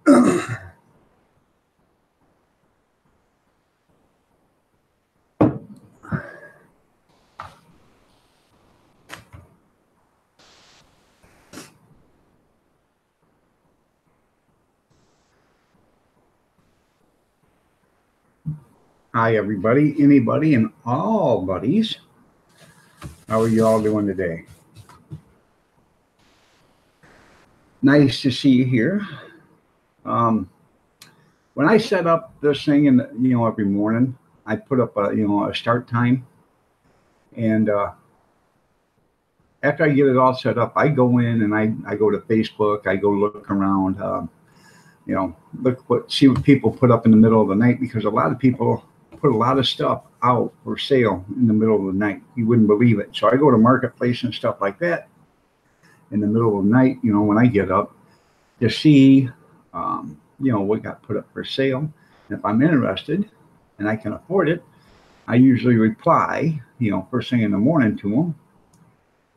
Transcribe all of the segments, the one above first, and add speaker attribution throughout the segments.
Speaker 1: Hi, everybody, anybody, and all buddies. How are you all doing today? Nice to see you here. When I set up this thing, and every morning, I put up a start time, and after I get it all set up, I go in and I go to Facebook. I go look around, see what people put up in the middle of the night, because a lot of people put a lot of stuff out for sale in the middle of the night. You wouldn't believe it. So I go to Marketplace and stuff like that in the middle of the night, when I get up, to see, what got put up for sale. And if I'm interested and I can afford it, I usually reply, first thing in the morning to them,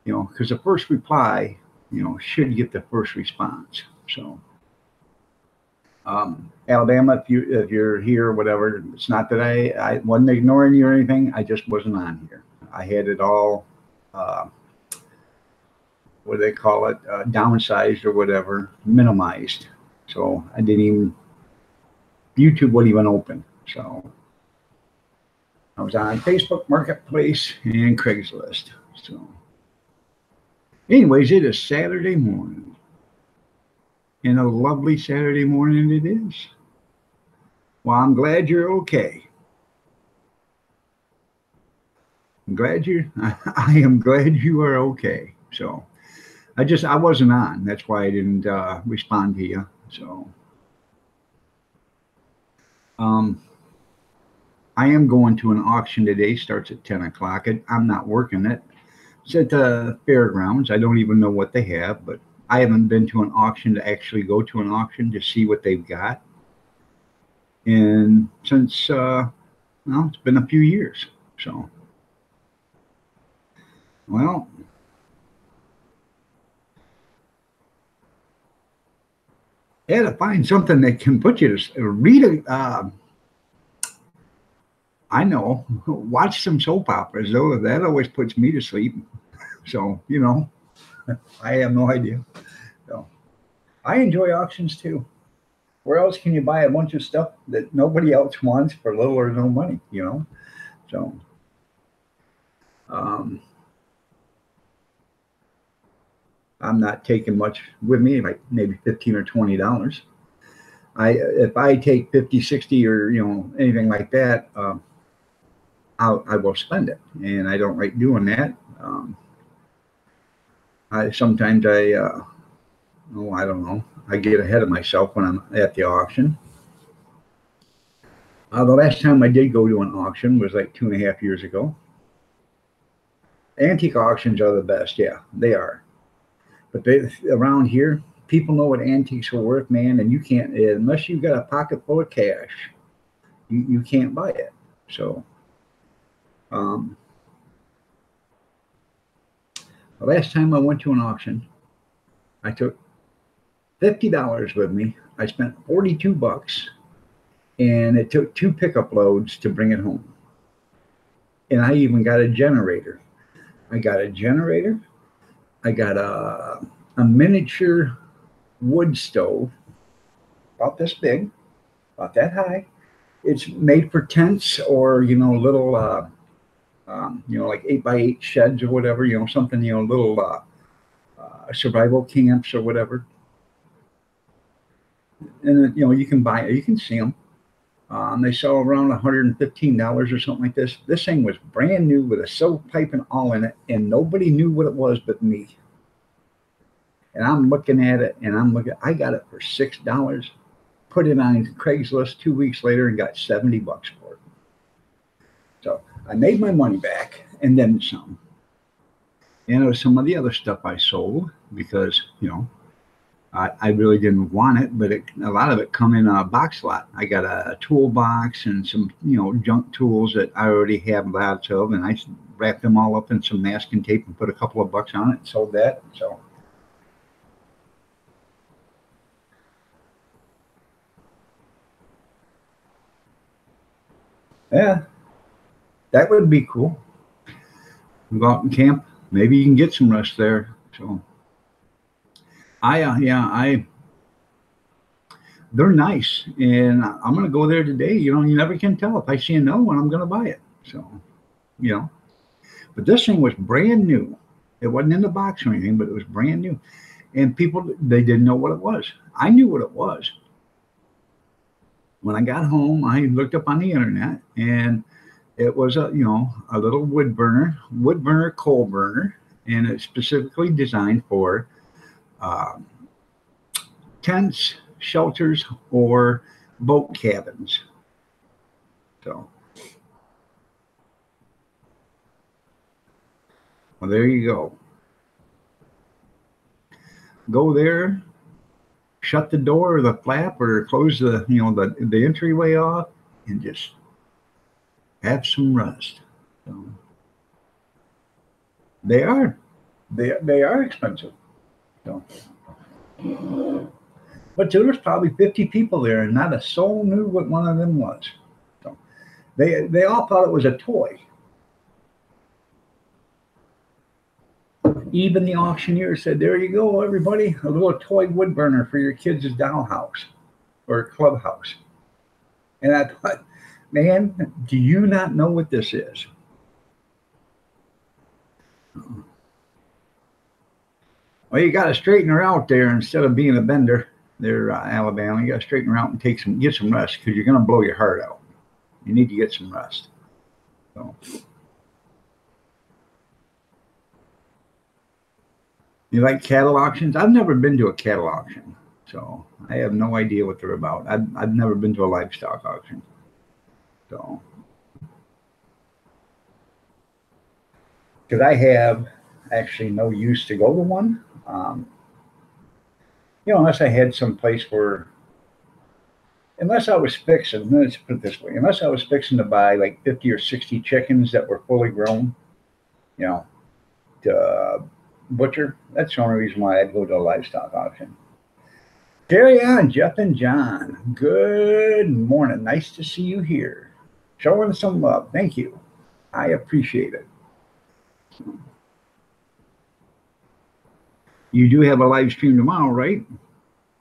Speaker 1: because the first reply, should get the first response. So, Alabama, if you're here or whatever, it's not that I wasn't ignoring you or anything. I just wasn't on here. I had it all, what do they call it, downsized or whatever, minimized. So I didn't even, YouTube wouldn't even open. So I was on Facebook Marketplace and Craigslist. So anyways, it is Saturday morning. And a lovely Saturday morning it is. Well, I'm glad you're okay. I am glad you are okay. So I wasn't on. That's why I didn't respond to you. So I am going to an auction today. Starts at 10 o'clock. I'm not working it. It's at the fairgrounds. I don't even know what they have, but I haven't been to an auction to actually go to an auction to see what they've got. And since, it's been a few years. So, well, yeah, to find something that can put you to read I know, watch some soap operas, though. That always puts me to sleep. So, I have no idea. So, I enjoy auctions too. Where else can you buy a bunch of stuff that nobody else wants for little or no money, So, I'm not taking much with me, like maybe $15 or $20. If I take 50, 60, or anything like that, I will spend it, and I don't like doing that. Sometimes I don't know. I get ahead of myself when I'm at the auction. The last time I did go to an auction was like 2.5 years ago. Antique auctions are the best, yeah, they are. But around here, people know what antiques are worth, man, and you can't, unless you've got a pocket full of cash, you can't buy it. So, the last time I went to an auction, I took $50 with me. I spent $42, and it took 2 pickup loads to bring it home. And I even got a generator. I got a miniature wood stove, about this big, about that high. It's made for tents or little like 8x8 sheds or whatever, something, little survival camps or whatever. And you can see them. They sell around $115 or something like this. This thing was brand new with a silk pipe and all in it, and nobody knew what it was but me. And I'm looking at it, and I got it for $6. Put it on Craigslist 2 weeks later and got $70 for it. So I made my money back and then some. And there was some of the other stuff I sold because, I really didn't want it, but a lot of it come in a box lot. I got a toolbox and some, junk tools that I already have lots of, and I wrapped them all up in some masking tape and put a couple of bucks on it and sold that. So, Yeah, that would be cool. Go out and camp. Maybe you can get some rest there. So yeah, they're nice, and I'm gonna go there today. You know, you never can tell. If I see another one, I'm gonna buy it. So you know, but this thing was brand new. It wasn't in the box or anything, but it was brand new. And people, they didn't know what it was. I knew what it was. When I got home, I looked up on the internet, and it was a little wood burner coal burner, and it's specifically designed for uh, tents, shelters, or boat cabins. So, well, there you go. Go there, shut the door or the flap, or close the entryway off, and just have some rest. So, they are they are expensive. So, but there was probably 50 people there, and not a soul knew what one of them was. So they all thought it was a toy. Even the auctioneer said, "There you go, everybody, a little toy wood burner for your kids' dollhouse or clubhouse." And I thought, man, do you not know what this is? Well, you got to straighten her out there instead of being a bender. There, Alabama, you got to straighten her out and get some rest, because you're going to blow your heart out. You need to get some rest. So, you like cattle auctions? I've never been to a cattle auction, so I have no idea what they're about. I've never been to a livestock auction, so because I have actually no use to go to one. Unless I had some place where, unless I was fixing, let's put it this way, unless I was fixing to buy like 50 or 60 chickens that were fully grown, you know, to butcher. That's the only reason why I'd go to a livestock auction. Carry on, Jeff and John. Good morning. Nice to see you here. Showing some love. Thank you. I appreciate it. You do have a live stream tomorrow, right?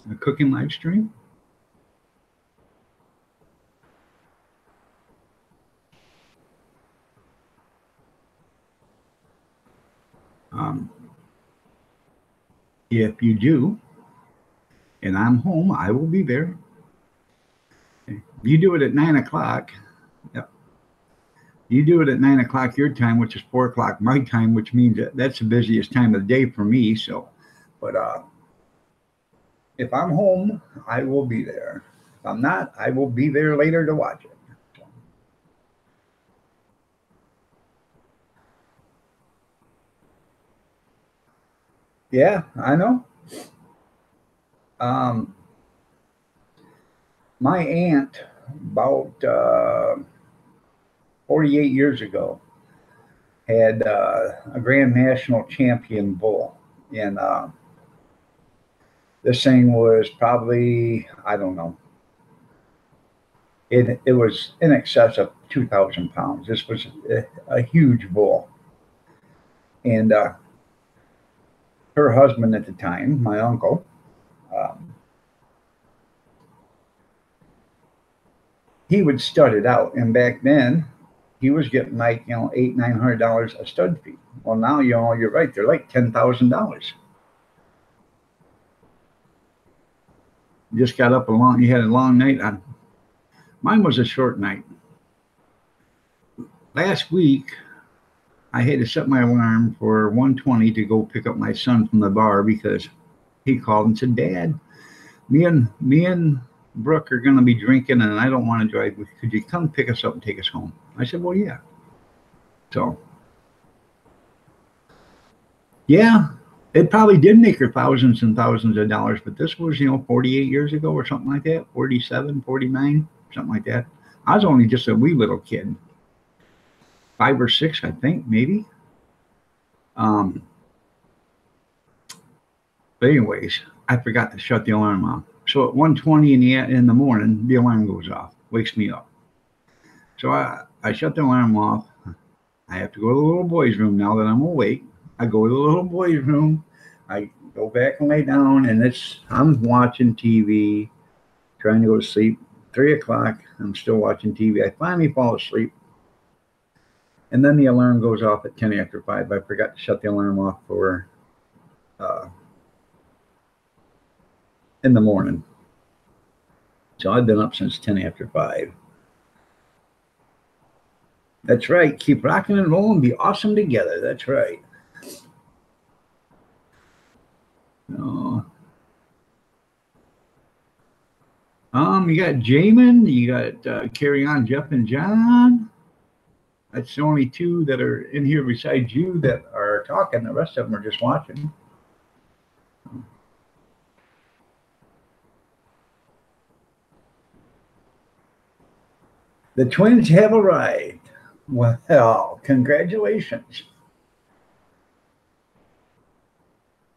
Speaker 1: A cooking live stream? If you do, and I'm home, I will be there. You do it at 9 o'clock. Yep. You do it at 9 o'clock your time, which is 4 o'clock my time, which means that's the busiest time of the day for me. So, but if I'm home, I will be there. If I'm not, I will be there later to watch it. So. Yeah, I know. My aunt, about 48 years ago, had a Grand National Champion bull. And this thing was probably, I don't know, it was in excess of 2,000 pounds. This was a huge bull. And her husband at the time, my uncle, um, he would stud it out. And back then, he was getting like $800-900 a stud fee. Well, now you're right. They're like $10,000. Just got up you had a long night. Mine was a short night. Last week, I had to set my alarm for 1:20 to go pick up my son from the bar, because he called and said, "Dad, me and Brooke are going to be drinking, and I don't want to drive. Could you come pick us up and take us home?" I said, "Well, yeah." So, yeah, it probably did make her thousands and thousands of dollars, but this was, 48 years ago or something like that, 47, 49, something like that. I was only just a wee little kid, 5 or 6, I think, maybe. But anyways, I forgot to shut the alarm off. So at 1:20 in the morning, the alarm goes off, wakes me up. So I shut the alarm off. I have to go to the little boy's room now that I'm awake. I go to the little boy's room. I go back and lay down, and I'm watching TV, trying to go to sleep. 3 o'clock, I'm still watching TV. I finally fall asleep, and then the alarm goes off at 10 after 5. I forgot to shut the alarm off for uh, in the morning. So I've been up since 10 after 5. That's right. Keep rocking and rolling. Be awesome together. That's right. Oh. You got Jamin, you got Carry On Jeff and John. That's the only two that are in here besides you that are talking. The rest of them are just watching. The twins have arrived. Well, congratulations.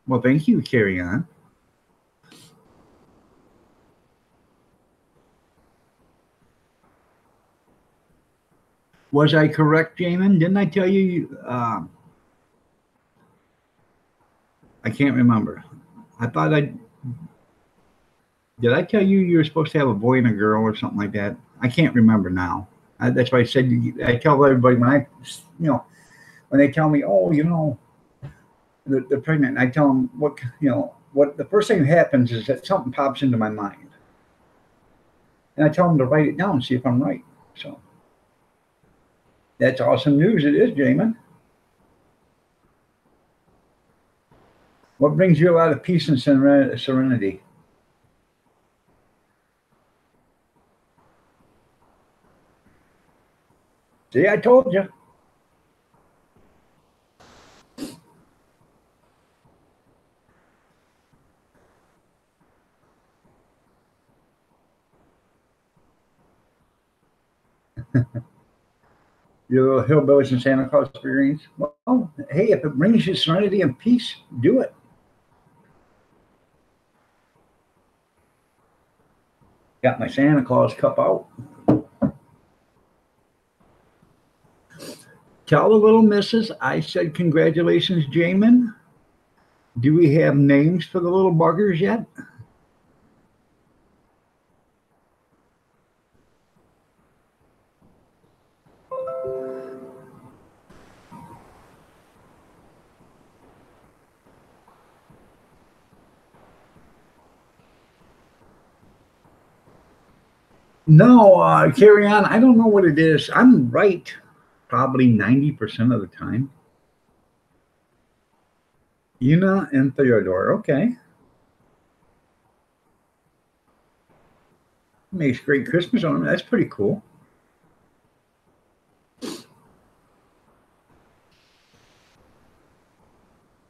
Speaker 1: Well, thank you, Carry On. Was I correct, Jamin? Didn't I tell you? I can't remember. I thought did I tell you were supposed to have a boy and a girl or something like that? I can't remember now. That's why I said I tell everybody when they tell me, oh, they're pregnant. I tell them what the first thing that happens is that something pops into my mind, and I tell them to write it down and see if I'm right. So that's awesome news. It is, Jamin. What brings you a lot of peace and serenity? See, I told you. Your little hillbillies and Santa Claus figurines. Well, hey, if it brings you serenity and peace, do it. Got my Santa Claus cup out. Tell the little missus I said congratulations, Jamin. Do we have names for the little buggers yet? No, Carry On. I don't know what it is. I'm right probably 90% of the time. Una and Theodore. Okay. Makes great Christmas ornament. That's pretty cool.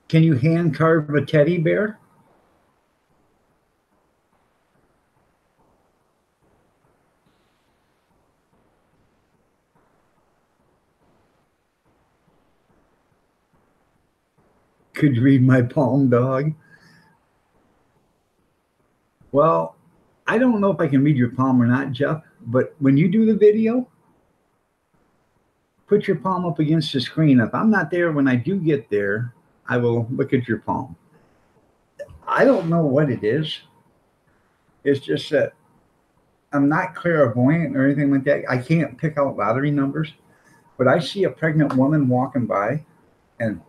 Speaker 1: Can you hand carve a teddy bear? Could you read my palm, dog? Well, I don't know if I can read your palm or not, Jeff, but when you do the video, put your palm up against the screen. If I'm not there when I do get there, I will look at your palm. I don't know what it is. It's just that I'm not clairvoyant or anything like that. I can't pick out lottery numbers, but I see a pregnant woman walking by and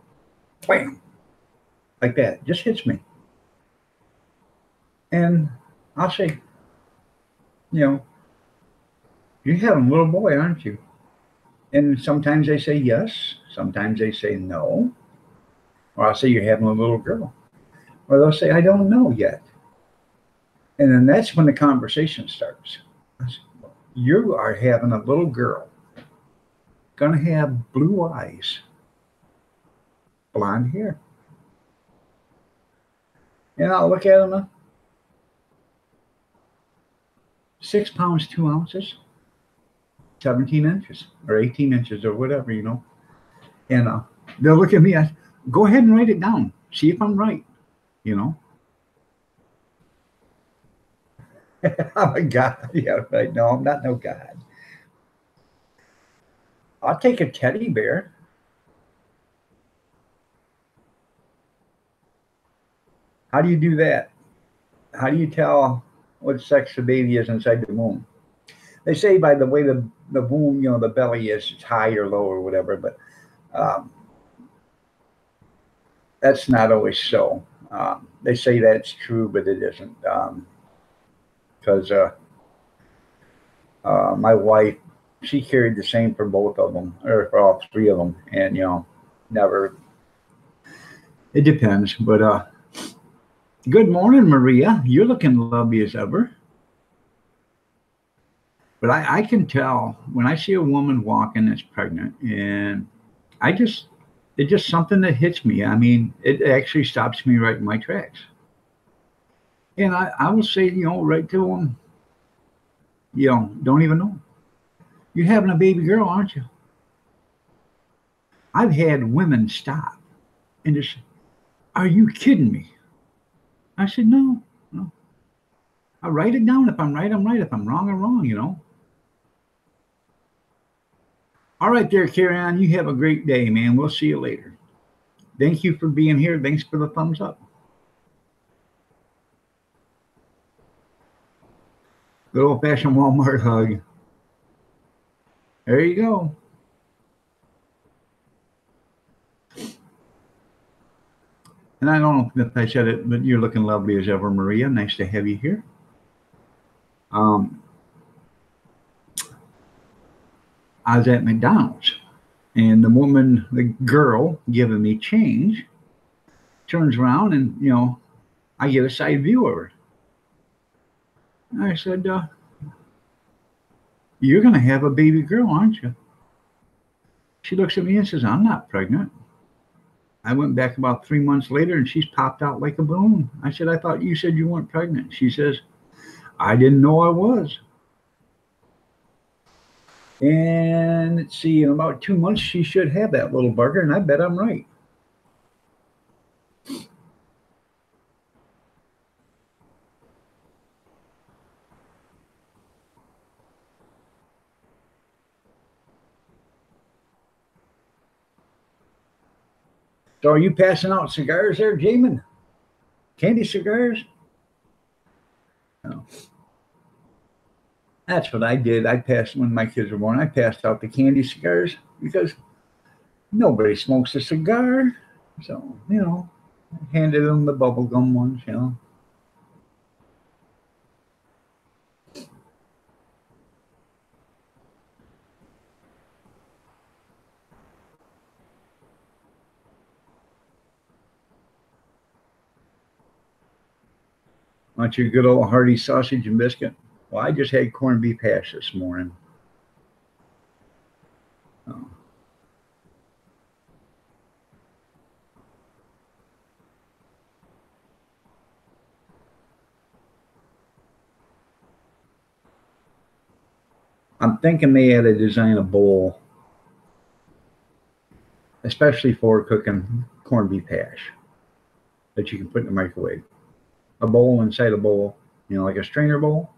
Speaker 1: bam, like that, just hits me. And I'll say, you're having a little boy, aren't you? And sometimes they say yes. Sometimes they say no. Or I'll say, you're having a little girl. Or they'll say, I don't know yet. And then that's when the conversation starts. You are having a little girl, gonna have blue eyes, blonde hair. And I'll look at them, 6 pounds, 2 ounces, 17 inches or 18 inches or whatever, And they'll look at me, go ahead and write it down. See if I'm right, I'm a god. Yeah, right. No, I'm not no god. I'll take a teddy bear. How do you do that? How do you tell what sex the baby is inside the womb? They say by the way the womb, the belly is, it's high or low or whatever, but um, that's not always so. They say that's true, but it isn't. Because my wife, she carried the same for both of them, or for all three of them, and never. It depends, but good morning, Maria. You're looking lovely as ever. But I can tell when I see a woman walking that's pregnant, and it's just something that hits me. I mean, it actually stops me right in my tracks. And I will say, right to them, don't even know. You're having a baby girl, aren't you? I've had women stop and just, are you kidding me? I said, no, no. I write it down. If I'm right, I'm right. If I'm wrong, I'm wrong. All right there, Carrie Ann. You have a great day, man. We'll see you later. Thank you for being here. Thanks for the thumbs up. Good old-fashioned Walmart hug. There you go. And I don't know if I said it, but you're looking lovely as ever, Maria. Nice to have you here. I was at McDonald's, and the girl giving me change, turns around and, I get a side view of her. I said, you're going to have a baby girl, aren't you? She looks at me and says, I'm not pregnant. I went back about 3 months later, and she's popped out like a balloon. I said, I thought you said you weren't pregnant. She says, I didn't know I was. And let's see, in about 2 months, she should have that little bugger, and I bet I'm right. So are you passing out cigars there, Jamin? Candy cigars? No. That's what I did. When my kids were born, I passed out the candy cigars because nobody smokes a cigar. So, handed them the bubble gum ones, Want your good old hearty sausage and biscuit? Well, I just had corned beef hash this morning. Oh. I'm thinking they had to design a bowl, especially for cooking corned beef hash, that you can put in the microwave. A bowl inside a bowl, like a strainer bowl.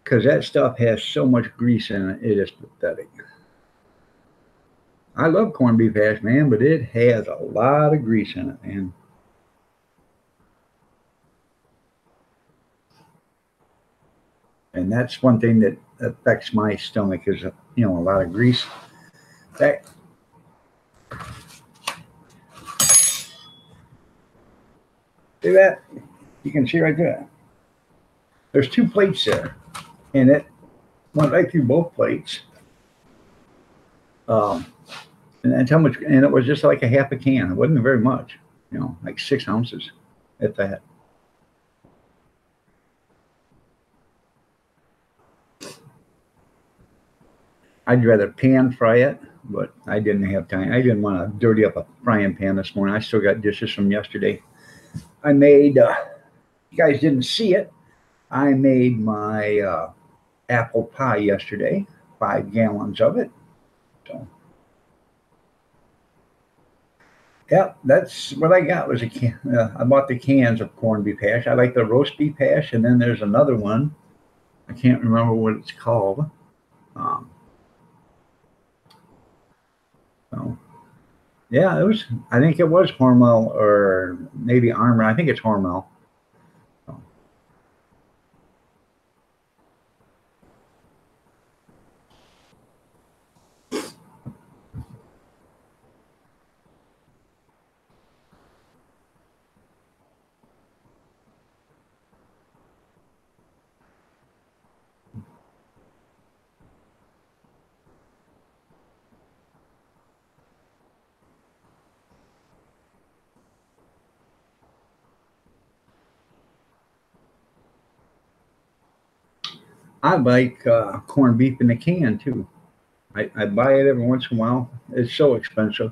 Speaker 1: Because that stuff has so much grease in it, it is pathetic. I love corned beef hash, man, but it has a lot of grease in it, man. And that's one thing that affects my stomach is, a lot of grease. That, see that? You can see right there. There's 2 plates there, and it went right through both plates. And that's how much, and it was just like a half a can. It wasn't very much, like 6 ounces, if that. I'd rather pan fry it, but I didn't have time. I didn't want to dirty up a frying pan this morning. I still got dishes from yesterday. I made, you guys didn't see it, I made my apple pie yesterday, 5 gallons of it. So, yeah, that's what I got was a can. I bought the cans of corned beef hash. I like the roast beef hash, and then there's another one. I can't remember what it's called. Yeah, it was. I think it was Hormel or maybe Armor. I think it's Hormel. So, I like corned beef in a can too. I buy it every once in a while. It's so expensive,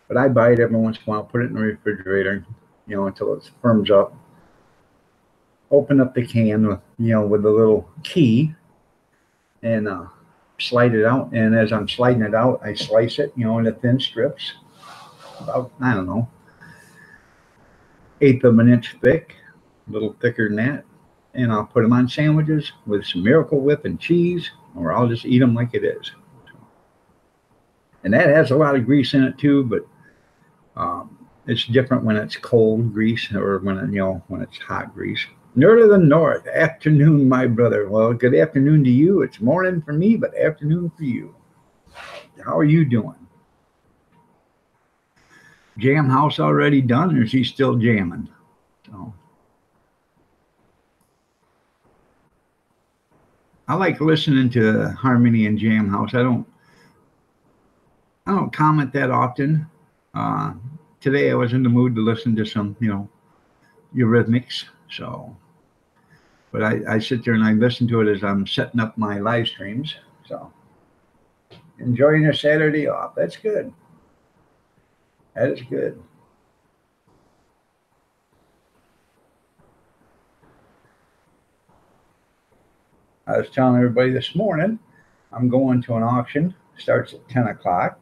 Speaker 1: but I buy it every once in a while. Put it in the refrigerator, until it firms up. Open up the can with with a little key and slide it out. And as I'm sliding it out, I slice it, into thin strips, about I don't know, eighth of an inch thick, a little thicker than that. And I'll put them on sandwiches with some Miracle Whip and cheese, or I'll just eat them like it is. And that has a lot of grease in it too, but it's different when it's cold grease or when it's hot grease. Nerd of the North, afternoon, my brother. Well, good afternoon to you. It's morning for me, but afternoon for you. How are you doing? Jam house already done, or is he still jamming? So I like listening to Harmony and Jam House. I don't comment that often. Uh, Today I was in the mood to listen to some, Eurythmics. So, but I sit there and I listen to it as I'm setting up my live streams. So, enjoying your Saturday off. That's good. That is good. I was telling everybody this morning, I'm going to an auction. Starts at 10 o'clock.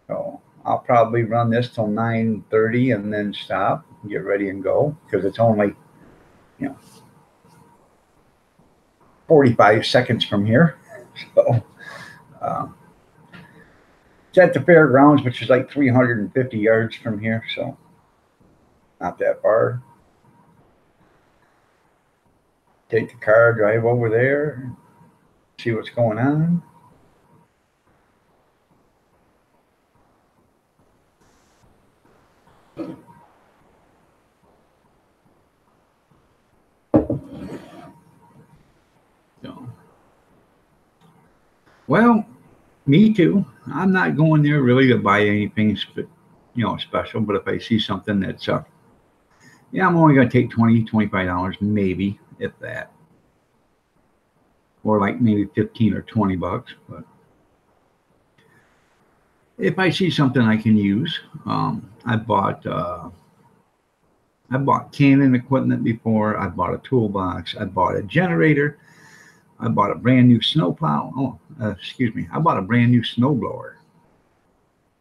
Speaker 1: So I'll probably run this till 9:30 and then stop, and get ready and go because it's only, you know, 45 seconds from here. So um, it's at the fairgrounds, which is like 350 yards from here. So not that far. Take the car, drive over there, see what's going on. So, well, me too. I'm not going there really to buy anything, special. But if I see something that's, yeah, I'm only going to take 20, $25, maybe, if that, or like maybe 15 or $20. But if I see something I can use, I bought Canon equipment before. I bought a toolbox. I bought a generator. I bought a brand new snowplow. Oh, excuse me. I bought a brand new snowblower,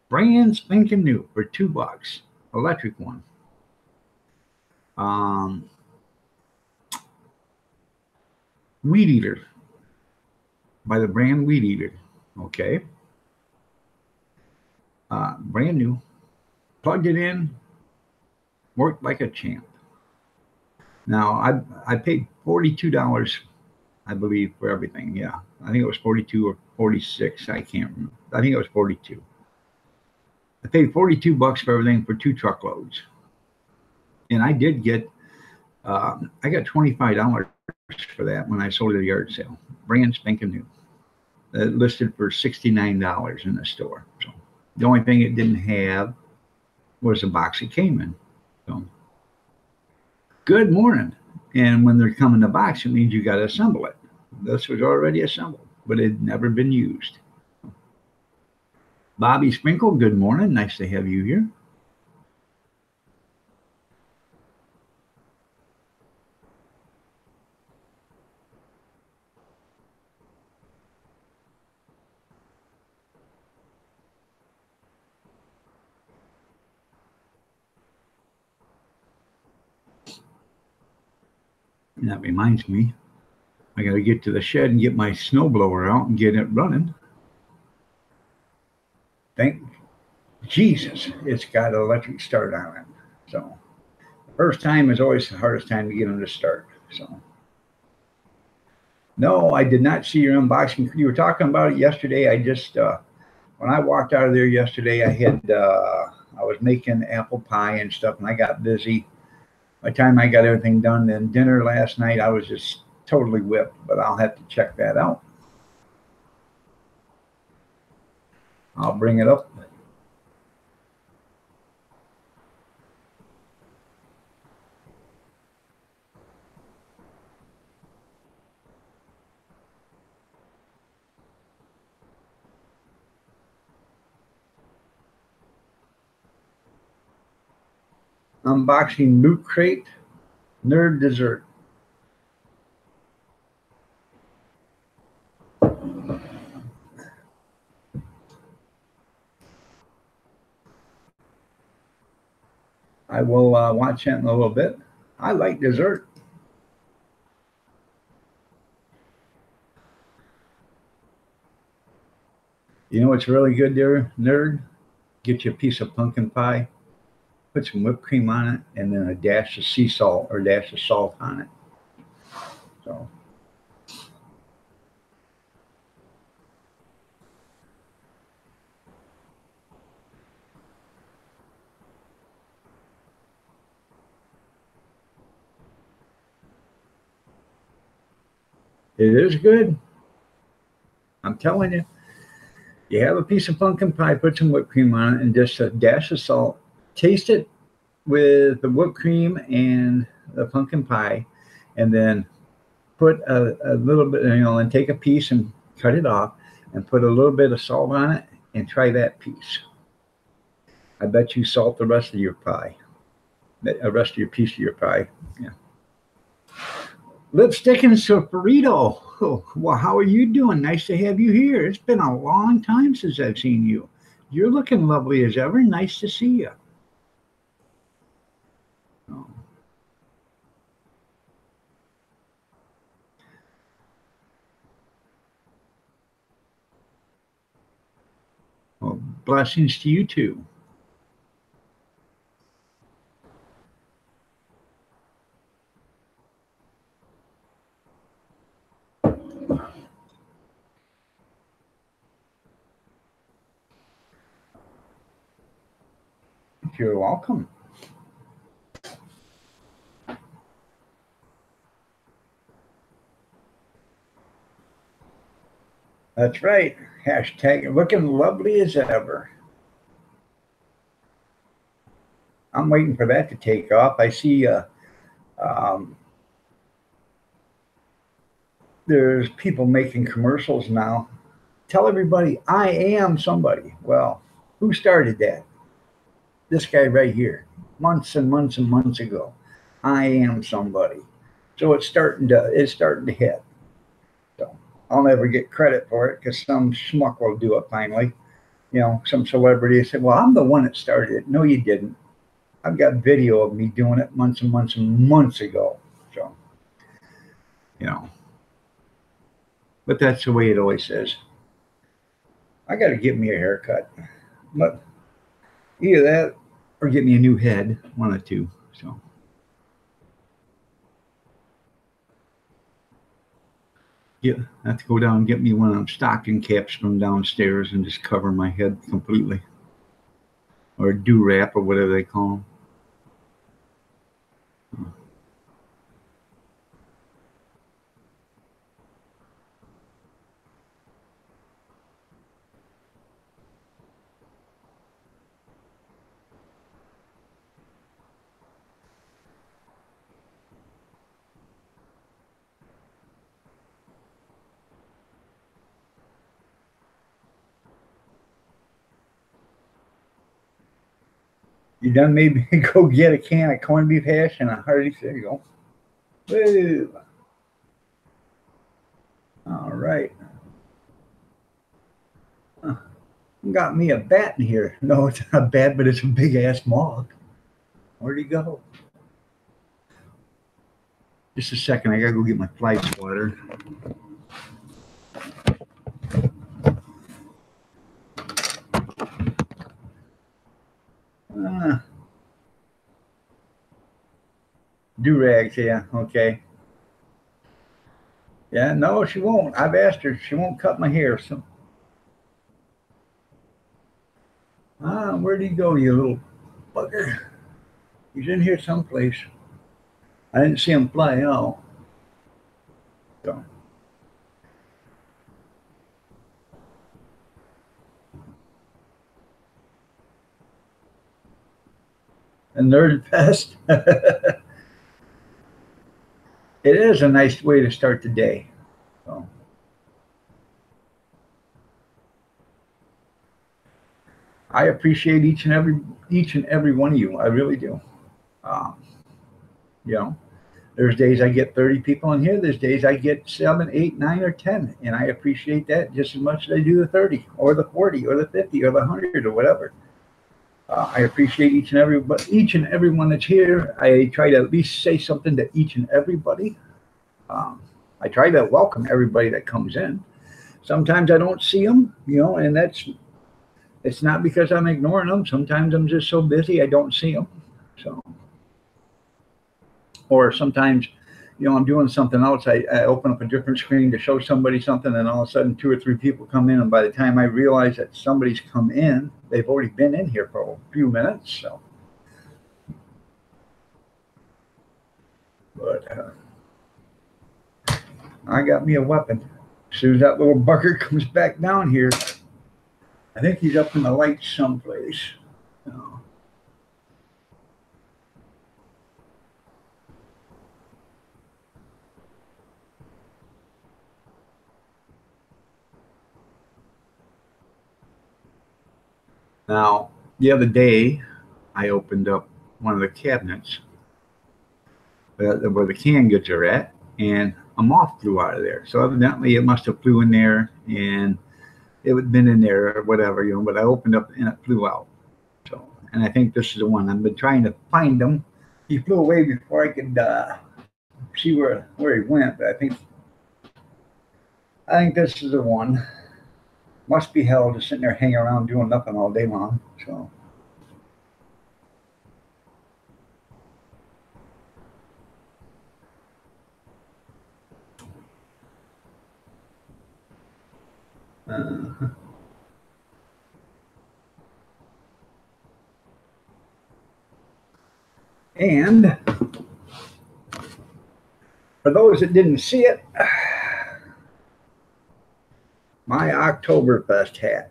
Speaker 1: brand spanking new for $2, electric one. Um, Weed eater by the brand Weed Eater. Okay, brand new. Plugged it in, worked like a champ. Now I paid $42, I believe, for everything. Yeah, I think it was 42 or 46. I can't remember. I think it was 42. I paid $42 for everything for 2 truckloads, and I did get I got $25 for that when I sold it at a yard sale, brand spanking new. Listed for $69 in the store. So the only thing it didn't have was a box it came in. So good morning. And when they're coming in the box, it means you got to assemble it. This was already assembled, but it had never been used. Bobby Sprinkle, good morning. Nice to have you here. And that reminds me, I got to get to the shed and get my snowblower out and get it running. Thank Jesus it's got an electric start on it. So first time is always the hardest time to get them to start. So no, I did not see your unboxing. You were talking about it yesterday. I just when I walked out of there yesterday, I was making apple pie and stuff, and I got busy. By the time I got everything done, then dinner last night, I was just totally whipped. But I'll have to check that out. I'll bring it up. Unboxing Loot Crate Nerd Dessert. I will watch it in a little bit. I like dessert. You know what's really good there, nerd? Get you a piece of pumpkin pie, put some whipped cream on it, and then a dash of sea salt or a dash of salt on it. So it is good. I'm telling you. You have a piece of pumpkin pie, put some whipped cream on it, and just a dash of salt. Taste it with the whipped cream and the pumpkin pie, and then put a little bit, and take a piece and cut it off, and put a little bit of salt on it, and try that piece. I bet you salt the rest of your pie, the rest of your piece of your pie. Yeah. Lipstick and Soporito. Oh, well, how are you doing? Nice to have you here. It's been a long time since I've seen you. You're looking lovely as ever. Nice to see you. Oh. Well, blessings to you too. You're welcome. That's right. Hashtag looking lovely as ever. I'm waiting for that to take off. I see um, there's people making commercials now. Tell everybody I am somebody. Well, who started that? This guy right here, months and months and months ago. I am somebody. So it's starting to hit. So I'll never get credit for it because some schmuck will do it finally. Some celebrity said, "Well, I'm the one that started it." No, you didn't. I've got video of me doing it months and months and months ago. So, you know, but that's the way it always is. I got to get me a haircut, but either that or get me a new head, one or two. So, yeah, I have to go down and get me one of them stocking caps from downstairs and just cover my head completely, or a do rap or whatever they call them. You done maybe go get a can of corned beef hash and a hearty. There you go. Woo. All right. Got me a bat in here. No, it's not a bat, but it's a big ass moth. Where'd he go? Just a second. I gotta go get my fly swatter. Do-rags, yeah, okay. Yeah, no, she won't. I've asked her. She won't cut my hair. So, where'd he go, you little bugger? He's in here someplace. I didn't see him fly out. So, a nerd fest. It is a nice way to start the day. So, I appreciate each and every one of you. I really do. Um, you know, there's days I get 30 people in here. There's days I get 7, 8, 9, or 10, and I appreciate that just as much as I do the 30, or the 40, or the 50, or the 100, or whatever. I appreciate each and every one that's here. I try to at least say something to each and everybody. Um, I try to welcome everybody that comes in. Sometimes I don't see them, and it's not because I'm ignoring them. Sometimes I'm just so busy I don't see them. So, or sometimes, I'm doing something else. I open up a different screen to show somebody something, and all of a sudden, two or three people come in, and by the time I realize that somebody's come in, they've already been in here for a few minutes. So, but I got me a weapon. As soon as that little bucker comes back down here, I think he's up in the lights someplace. So, now, the other day, I opened up one of the cabinets where the canned goods are at, and a moth flew out of there. So evidently, it must have flew in there, and it had been in there or whatever, But I opened up and it flew out. So, and I think this is the one. I've been trying to find him. He flew away before I could see where he went. But I think this is the one. Must be hell just sitting there hanging around doing nothing all day long. So. Uh, and for those that didn't see it, my Oktoberfest hat.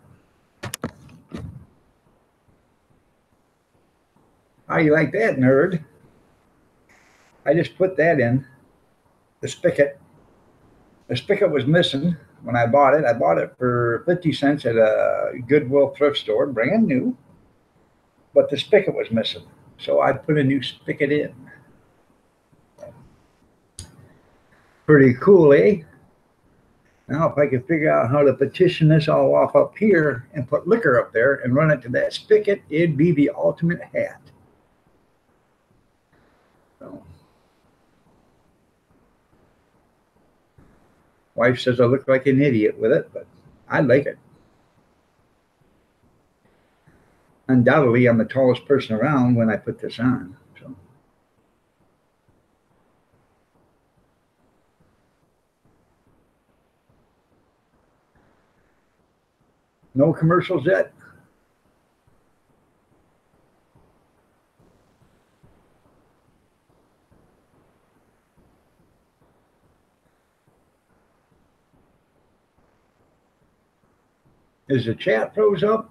Speaker 1: How you like that, nerd? I just put that in the spigot. The spigot was missing when I bought it. I bought it for 50 cents at a Goodwill thrift store, brand new, but the spigot was missing. So I put a new spigot in. Pretty cool, eh? Now, if I could figure out how to petition this all off up here and put liquor up there and run it to that spigot, it'd be the ultimate hat. So, wife says I look like an idiot with it, but I like it. Undoubtedly, I'm the tallest person around when I put this on. So, no commercials yet. Is the chat froze up?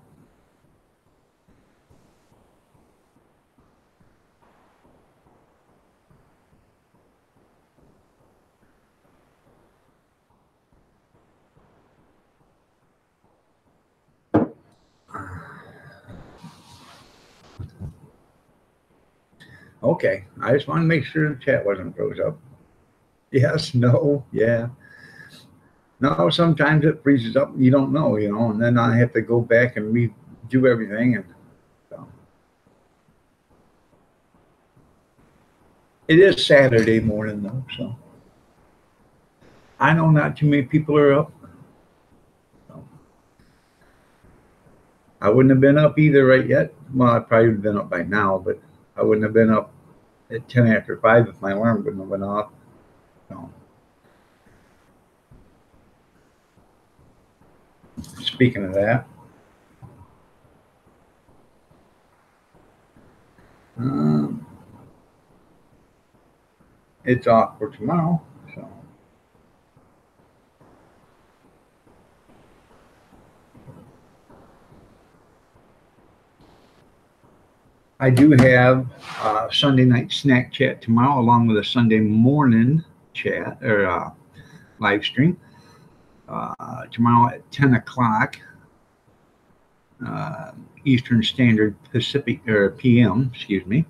Speaker 1: Okay, I just want to make sure the chat wasn't froze up. Yes, no, yeah. No, sometimes it freezes up and you don't know, and then I have to go back and redo everything. And so. It is Saturday morning though, so I know not too many people are up. So. I wouldn't have been up either right yet. Well, I probably would have been up by now, but I wouldn't have been up at 10 after 5 if my alarm wouldn't have went off. So, speaking of that, um, it's off for tomorrow. So I do have Sunday night snack chat tomorrow, along with a Sunday morning chat or live stream tomorrow at 10 o'clock Eastern Standard Pacific or PM. Excuse me.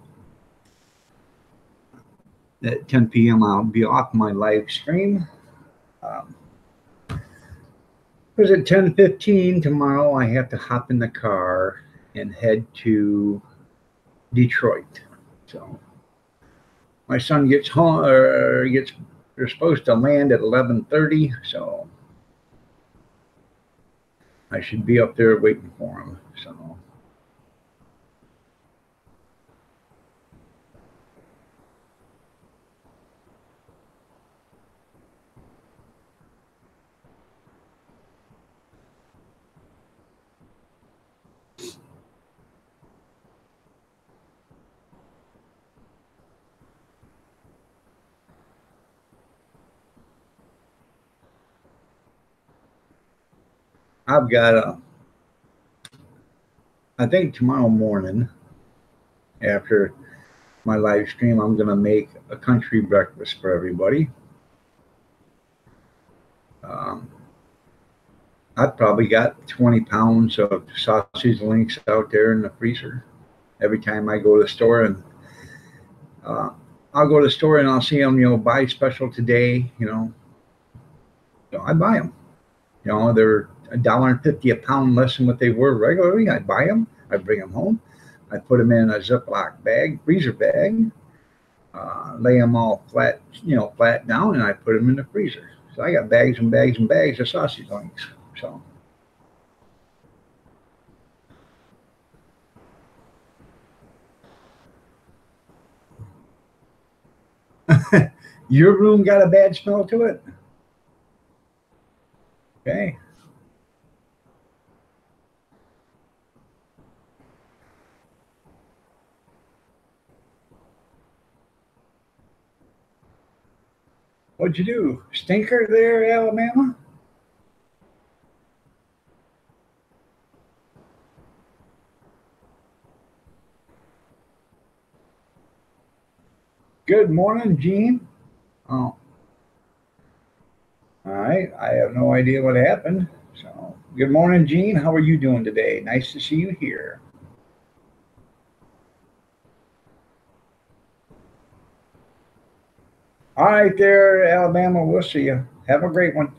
Speaker 1: At 10 p.m. I'll be off my live stream. Because at 10:15 tomorrow I have to hop in the car and head to Detroit. So my son gets home or they're supposed to land at 11:30, so I should be up there waiting for him. So I've got I think tomorrow morning after my live stream, I'm going to make a country breakfast for everybody. I've probably got 20 pounds of sausage links out there in the freezer. Every time I go to the store, and I'll go to the store and I'll see them, buy special today, I buy them. They're $1.50 a pound less than what they were regularly. I buy them, I bring them home, I put them in a Ziploc bag, freezer bag, lay them all flat, flat down, and I put them in the freezer. So I got bags and bags and bags of sausage links. So your room got a bad smell to it? Okay. What'd you do? Stinker there, Alabama? Good morning, Gene. Oh. All right. I have no idea what happened. So, good morning, Gene. How are you doing today? Nice to see you here. All right, there, Alabama. We'll see you. Have a great one.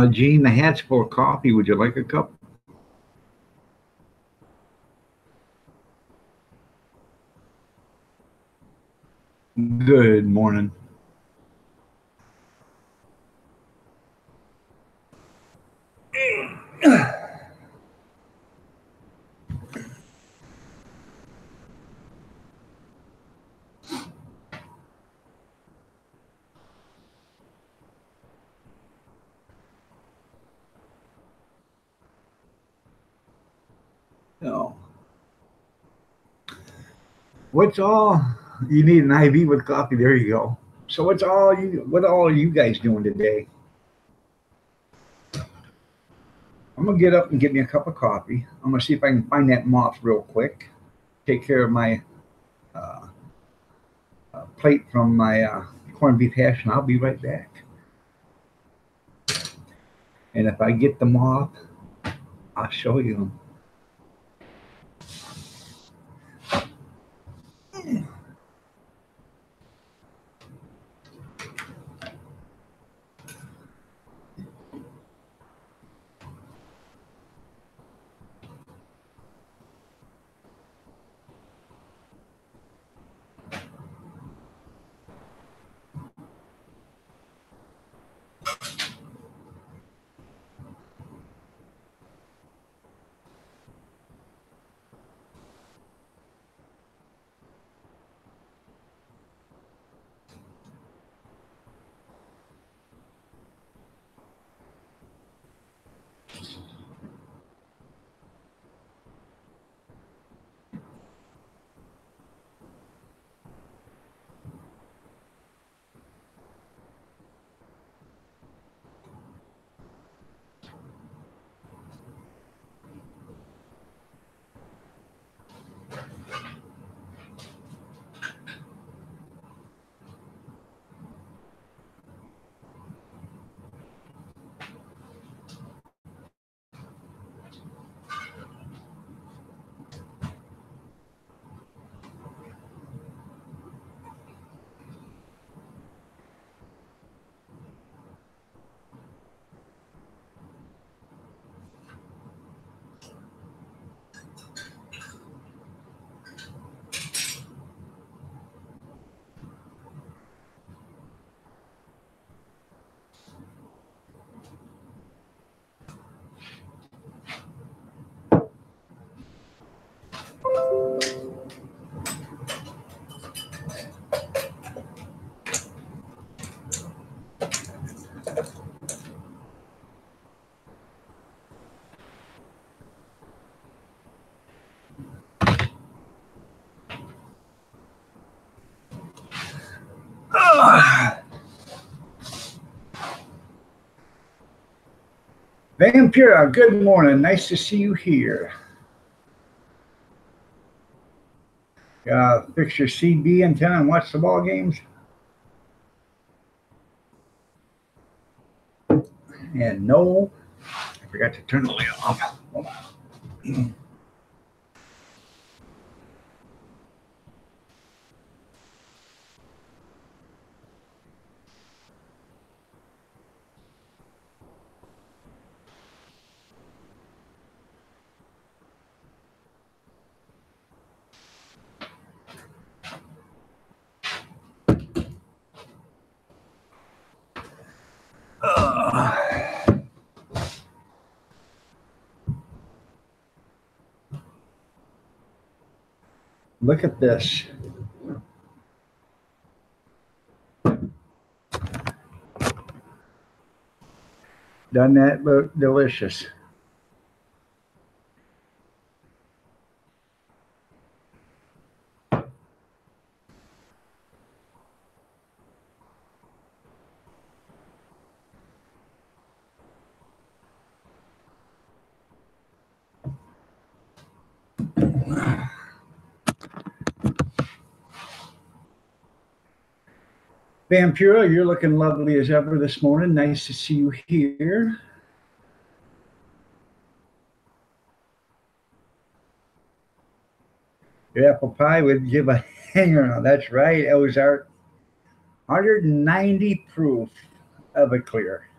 Speaker 1: Gene, the hat's full of coffee. Would you like a cup? Good morning. No. What's all you need an IV with coffee? There you go. So what all are you guys doing today? I'm gonna get up and get me a cup of coffee. I'm gonna see if I can find that moth real quick. Take care of my uh, plate from my corned beef hash, and I'll be right back. And if I get them off, I'll show you them. Vampira, good morning. Nice to see you here. Fix your CB antenna and watch the ball games. And no, I forgot to turn the light off. Hold on. Look at this. Doesn't that look delicious? Vampira, you're looking lovely as ever this morning. Nice to see you here. Your apple pie would give a hanger on. That's right, Ozark. 190 proof of a clear.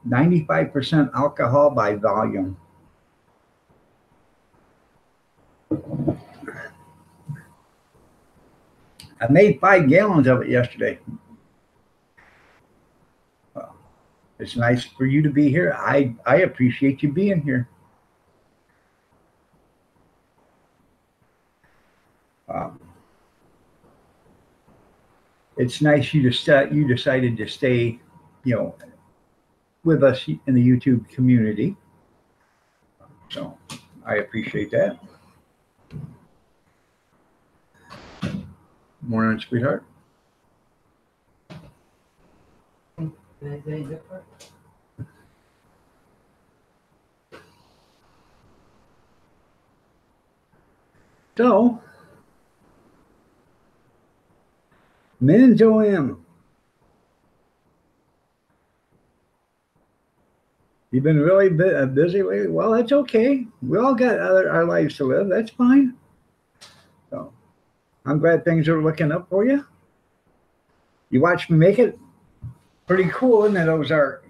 Speaker 1: 95% alcohol by volume. I made 5 gallons of it yesterday. Well, it's nice for you to be here. I appreciate you being here. It's nice you decided to stay, with us in the YouTube community. So I appreciate that. Morning, sweetheart. So, Men's OM. You've been really busy lately. Well, that's okay. We all got our lives to live. That's fine. So I'm glad things are looking up for you. You watched me make it. Pretty cool, isn't it, Ozark?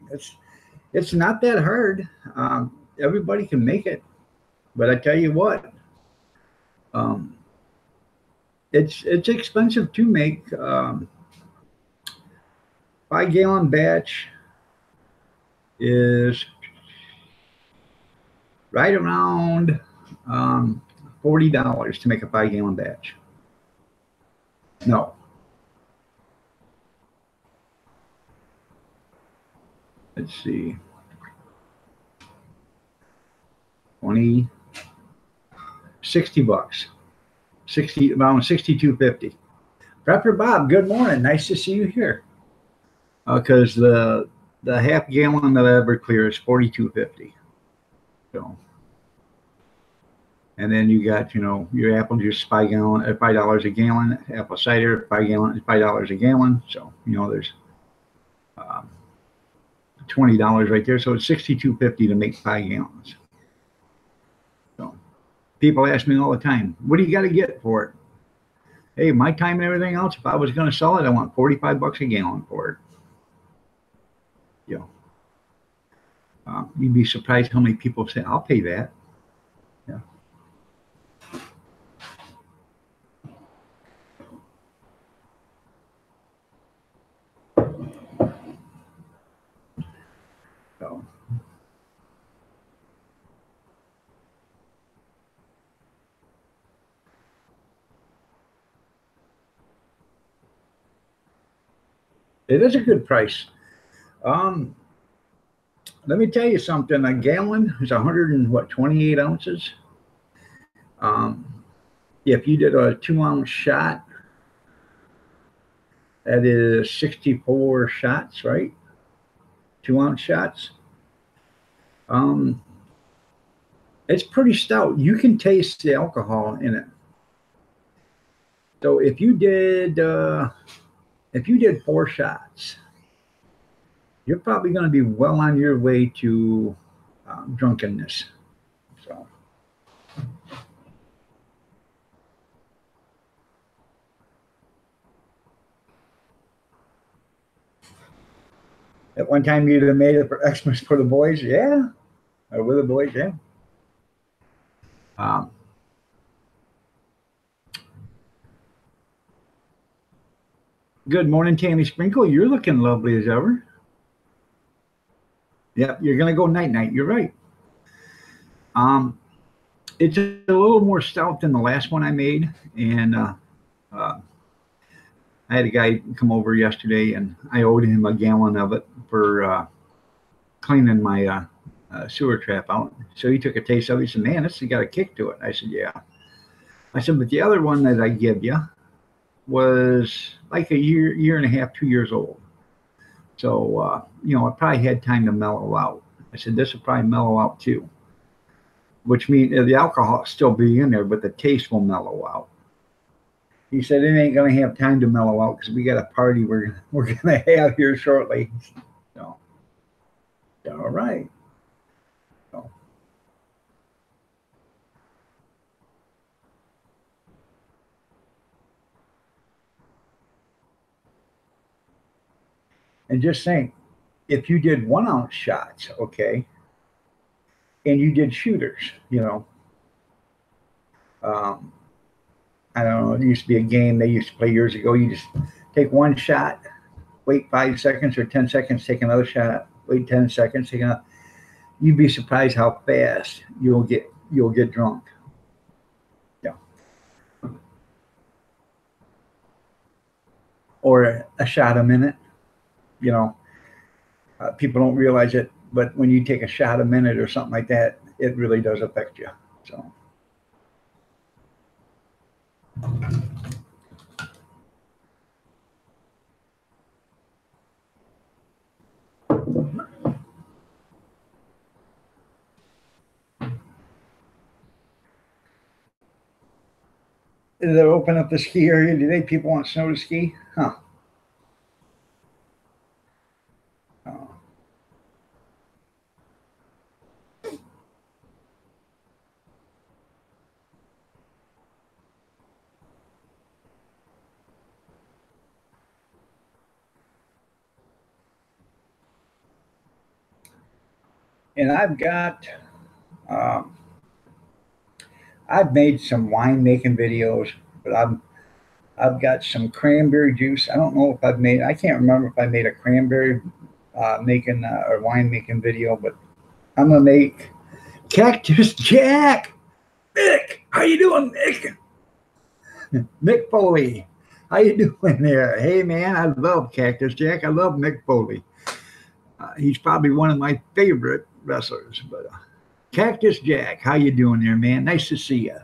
Speaker 1: It's not that hard. Everybody can make it, but I tell you what, um, it's expensive to make. 5 gallon batch is right around $40 to make a 5 gallon batch. No, let's see, 20, $60, 60 around 62.50. Prepper Bob, good morning. Nice to see you here. Because the half gallon of Everclear is 42.50. So, and then you got your apple juice $5 a gallon, apple cider $5 a gallon. So there's $20 right there. So it's 62.50 to make 5 gallons. So people ask me all the time, what do you got to get for it? Hey, my time and everything else, if I was going to sell it, I want $45 a gallon for it. You'd be surprised how many people say, I'll pay that. Yeah. So. It is a good price. Let me tell you something. A gallon is 128 ounces. If you did a 2 ounce shot, that is 64 shots, right? 2 ounce shots. It's pretty stout. You can taste the alcohol in it. So if you did 4 shots, you're probably going to be well on your way to drunkenness. So. At one time, you'd have made it for Xmas for the boys, yeah, or with the boys, yeah. Good morning, Tammy Sprinkle. You're looking lovely as ever. Yep, you're gonna go night night. You're right. It's a little more stout than the last one I made, and I had a guy come over yesterday, and I owed him a gallon of it for cleaning my sewer trap out. So he took a taste of it. He said, "Man, this has got a kick to it." I said, "Yeah." I said, "But the other one that I give you was like a year and a half, 2 years old. So it probably had time to mellow out." I said, "This will probably mellow out too," which means the alcohol will still be in there, but the taste will mellow out. He said, "It ain't gonna have time to mellow out because we got a party we're gonna have here shortly." So, all right. So. And just think, if you did 1 ounce shots, okay, and you did shooters, I don't know, it used to be a game they used to play years ago. You just take one shot, wait 5 seconds or 10 seconds, take another shot, wait 10 seconds, take another. You'd be surprised how fast you'll get drunk. Yeah. Or a shot a minute. People don't realize it, but when you take a shot a minute or something like that, it really does affect you. So. Did they open up the ski area today? People want snow to ski? Huh. Oh. And um, I've made some wine making videos, but I've got some cranberry juice. I don't know if I can't remember if I made a cranberry making or wine making video, but I'm gonna make Cactus Jack. Mick, how you doing, Mick? Mick Foley, how you doing there? Hey man, I love Cactus Jack. I love Mick Foley. He's probably one of my favorite wrestlers. But Cactus Jack, how you doing there, man? Nice to see you.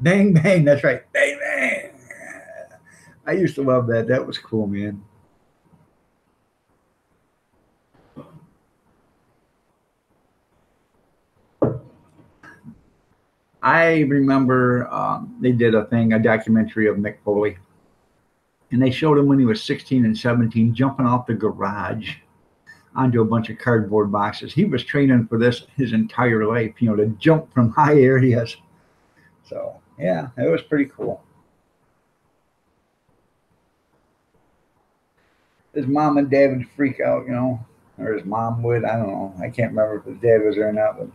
Speaker 1: Bang bang, that's right. Bang bang. I used to love that. That was cool, man. I remember they did a documentary of Mick Foley, and they showed him when he was 16 and 17 jumping off the garage onto a bunch of cardboard boxes. He was training for this his entire life, to jump from high areas. So, yeah, it was pretty cool. His mom and dad would freak out, or his mom would. I don't know. I can't remember if his dad was there or not. But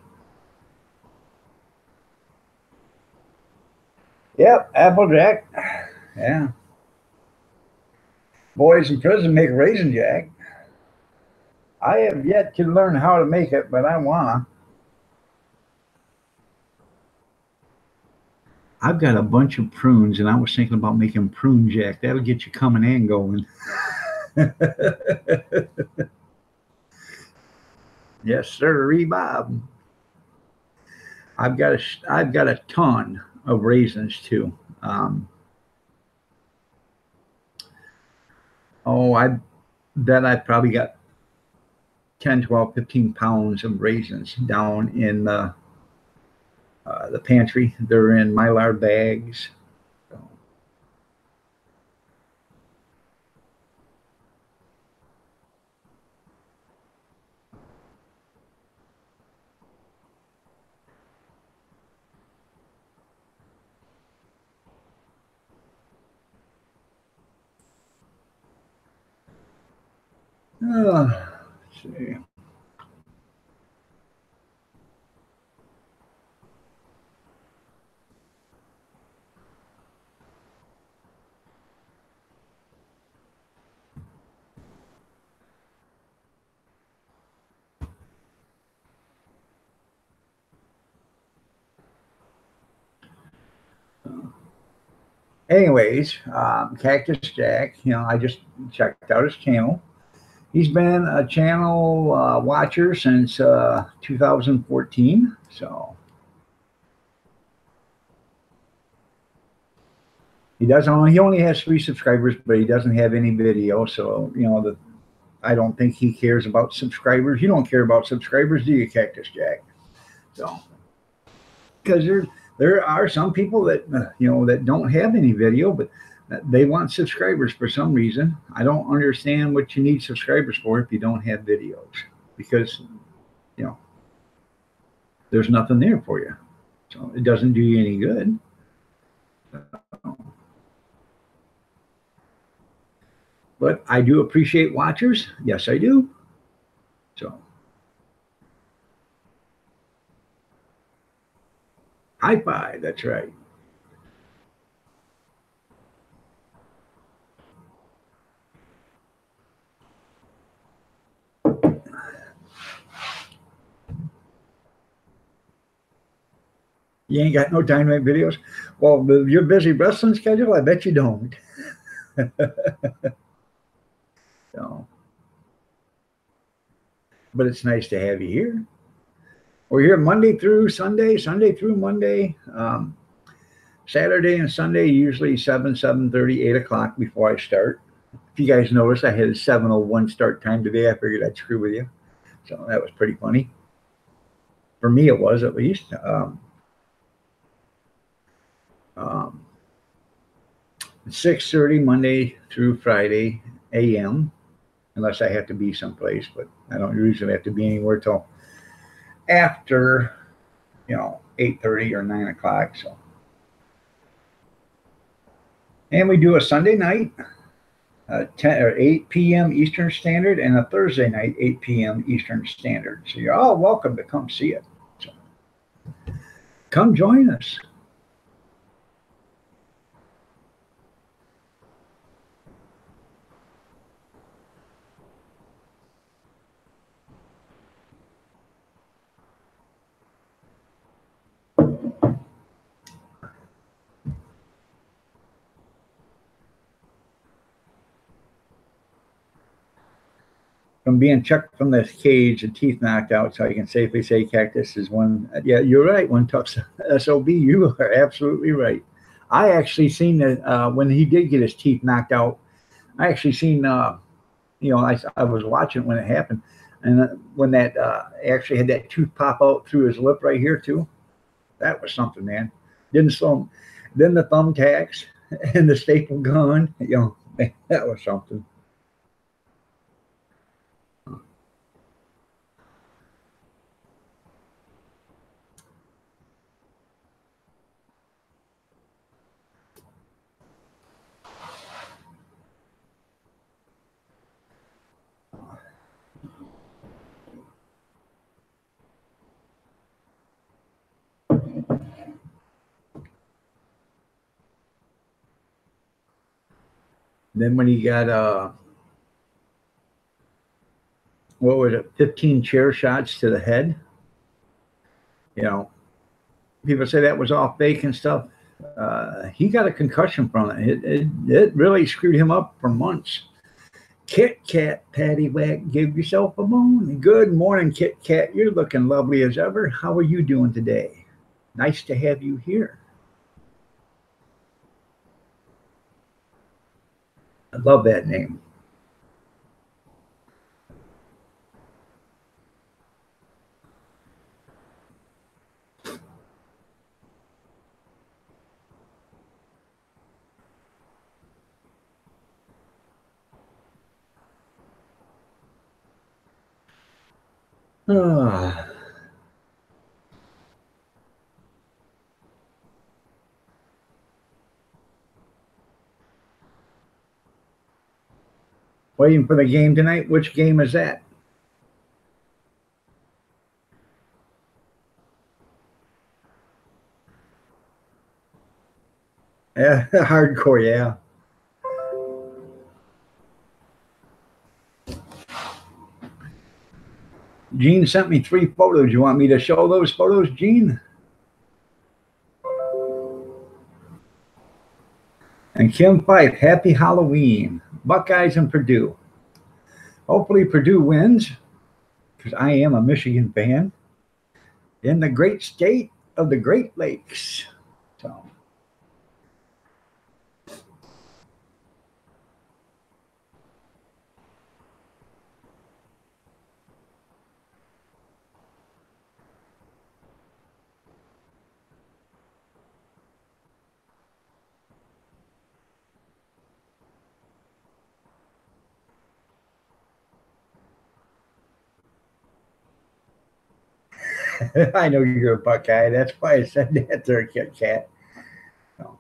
Speaker 1: yep, Applejack. Yeah. Boys in prison make raisin jack. I have yet to learn how to make it, but I wanna. I've got a bunch of prunes, and I was thinking about making prune jack. That'll get you coming and going. Yes, sir, Bob. I've got a ton of raisins too. I bet I probably got 10, 12, 15 pounds of raisins down in the pantry. They're in Mylar bags. So. Let's see. Anyways, Cactus Jack, I just checked out his channel. He's been a channel watcher since 2014. So he only has 3 subscribers, but he doesn't have any video. So, I don't think he cares about subscribers. You don't care about subscribers, do you, Cactus Jack? So, because there are some people that that don't have any video, but they want subscribers for some reason. I don't understand what you need subscribers for if you don't have videos, because there's nothing there for you, so it doesn't do you any good. But I do appreciate watchers. Yes, I do. So high five. That's right. You ain't got no Dynamite videos? Well, your busy wrestling schedule, I bet you don't. So, but it's nice to have you here. We're here Monday through Sunday, Sunday through Monday, Saturday and Sunday, usually 7:30, 8 o'clock before I start. If you guys notice, I had a 7:01 start time today. I figured I'd screw with you. So that was pretty funny. For me, it was, at least. 6:30 Monday through Friday a.m., unless I have to be someplace, but I don't usually have to be anywhere till after 8:30 or 9 o'clock. So, and we do a Sunday night, 10 or 8 p.m. Eastern Standard, and a Thursday night, 8 p.m. Eastern Standard. So you're all welcome to come see it. So come join us. From being chucked from the cage and teeth knocked out, so I can safely say Cactus is one. Yeah, you're right. One tough SOB. You are absolutely right. I actually seen that when he did get his teeth knocked out. I actually seen. I was watching when it happened, and when that actually had that tooth pop out through his lip right here too. That was something, man. Didn't slow him. Then the thumbtacks and the staple gun. That was something. Then when he got what was it, 15 chair shots to the head. You know, people say that was all fake and stuff. He got a concussion from it. It really screwed him up for months. Kit Kat, Patty Whack, give yourself a bone. Good morning, Kit Kat. You're looking lovely as ever. How are you doing today? Nice to have you here. I love that name. Ah, waiting for the game tonight. Which game is that? Yeah, hardcore, yeah. Gene sent me 3 photos. You want me to show those photos, Gene? And Kim Fife, happy Halloween. Buckeyes and Purdue. Hopefully Purdue wins, because I am a Michigan fan in the great state of the Great Lakes. So I know you're a Buckeye. That's why I said that there, Kit Kat. So,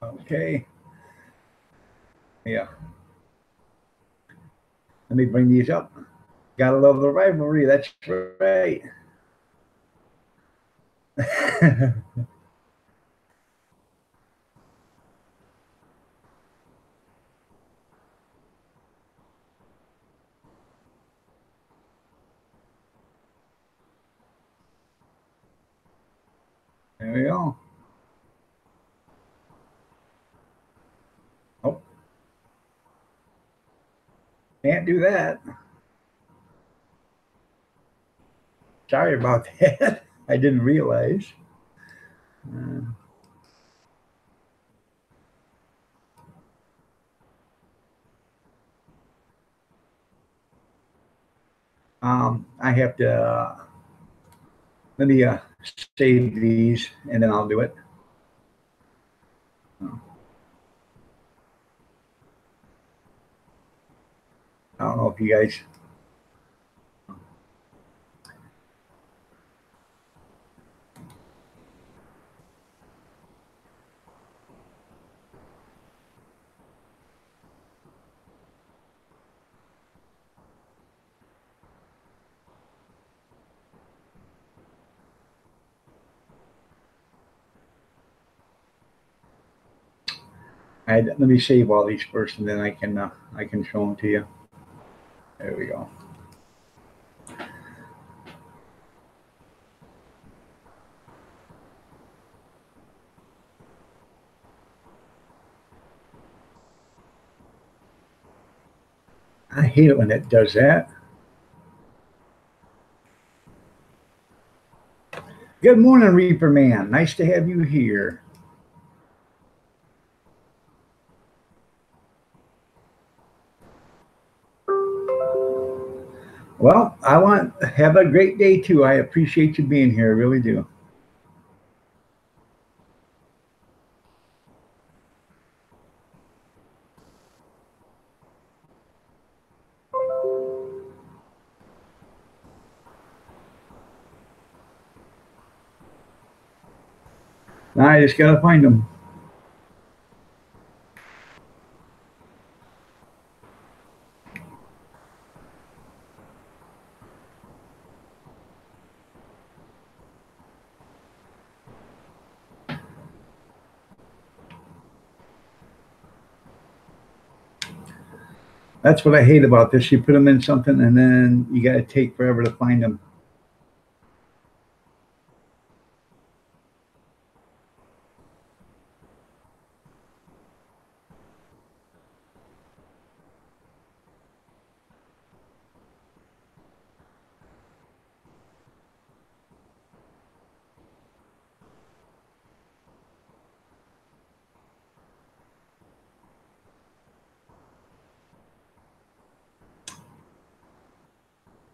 Speaker 1: okay. Yeah. Let me bring these up. Gotta love the rivalry. That's right. There we go. Oh, can't do that. Sorry about that. I didn't realize. Uh, I have to let me save these and then I'll do it. I don't know if you guys. Let me save all these first, and then I can show them to you. There we go. I hate it when it does that. Good morning, Reaper Man. Nice to have you here. Well, I want have a great day too. I appreciate you being here. I really do. Now I just gotta find them. That's what I hate about this. You put them in something, and then you gotta take forever to find them.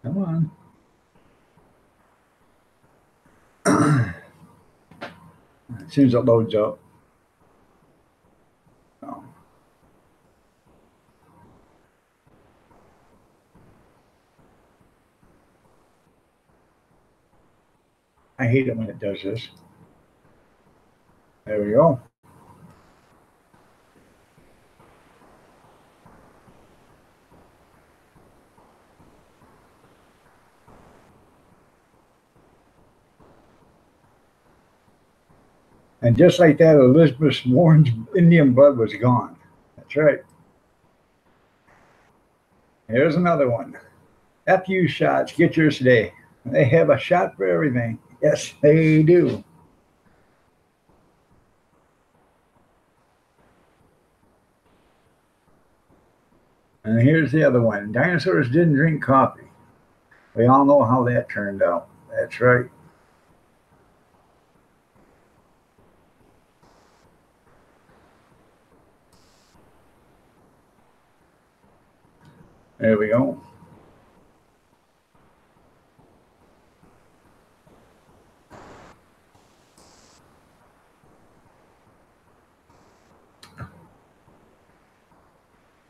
Speaker 1: Come on. As soon as it loads up. Oh, I hate it when it does this. There we go. And just like that, Elizabeth Warren's Indian blood was gone. That's right. Here's another one. FU shots. Get yours today. They have a shot for everything. Yes, they do. And here's the other one. Dinosaurs didn't drink coffee. We all know how that turned out. That's right. There we go.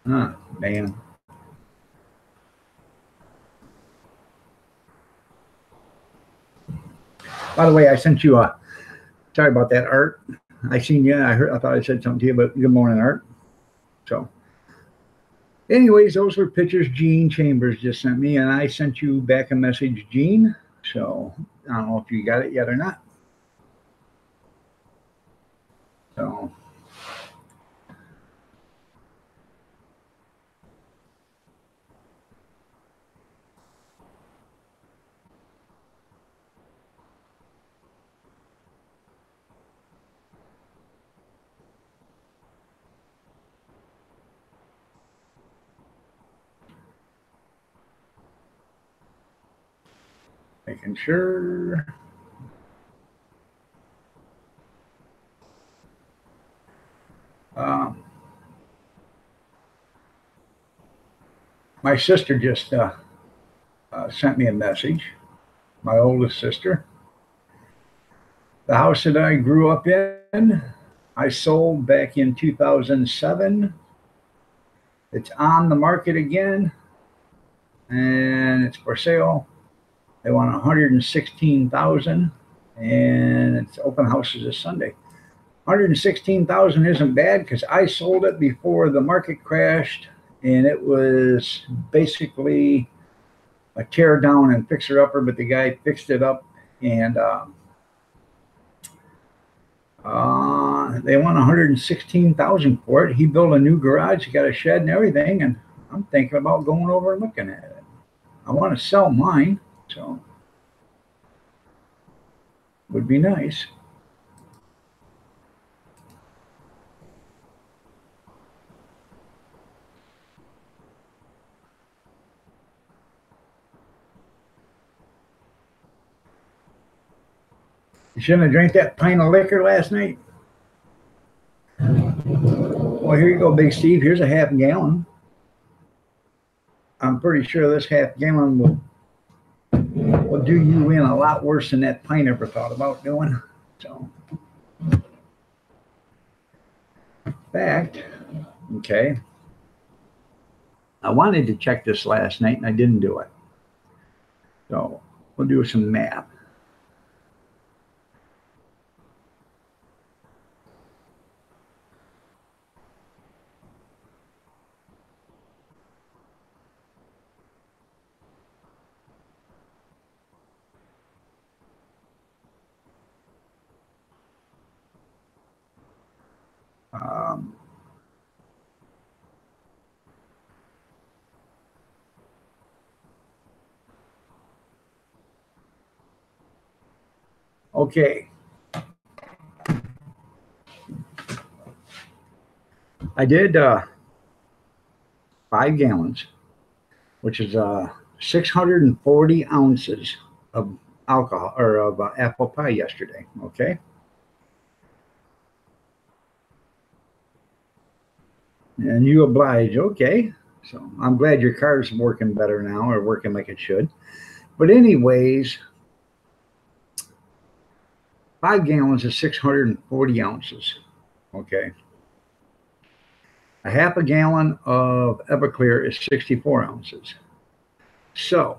Speaker 1: Huh, man. By the way, I sent you a. Sorry about that, Art. I seen you. I heard. I thought I said something to you, but good morning, Art. So, anyways, those were pictures Gene Chambers just sent me, and I sent you back a message, Gene. So I don't know if you got it yet or not. So Making sure. My sister just sent me a message. My oldest sister. The house that I grew up in, I sold back in 2007. It's on the market again, and it's for sale. They want 116,000, and it's open houses this Sunday. 116,000 isn't bad because I sold it before the market crashed, and it was basically a tear down and fixer upper, but the guy fixed it up, and they want 116,000 for it. He built a new garage, he got a shed and everything, and I'm thinking about going over and looking at it. I want to sell mine, so would be nice. You shouldn't have drank that pint of liquor last night. Well, here you go, Big Steve. Here's a half gallon. I'm pretty sure this half gallon will do you in a lot worse than that pint ever thought about doing. So, in fact, okay. I wanted to check this last night and I didn't do it. So we'll do some math. Okay. I did 5 gallons, which is 640 ounces of alcohol or of apple pie yesterday. Okay. And you oblige. Okay. So I'm glad your car's working better now, or working like it should. But anyways, 5 gallons is 640 ounces. Okay. A half a gallon of Everclear is 64 ounces. So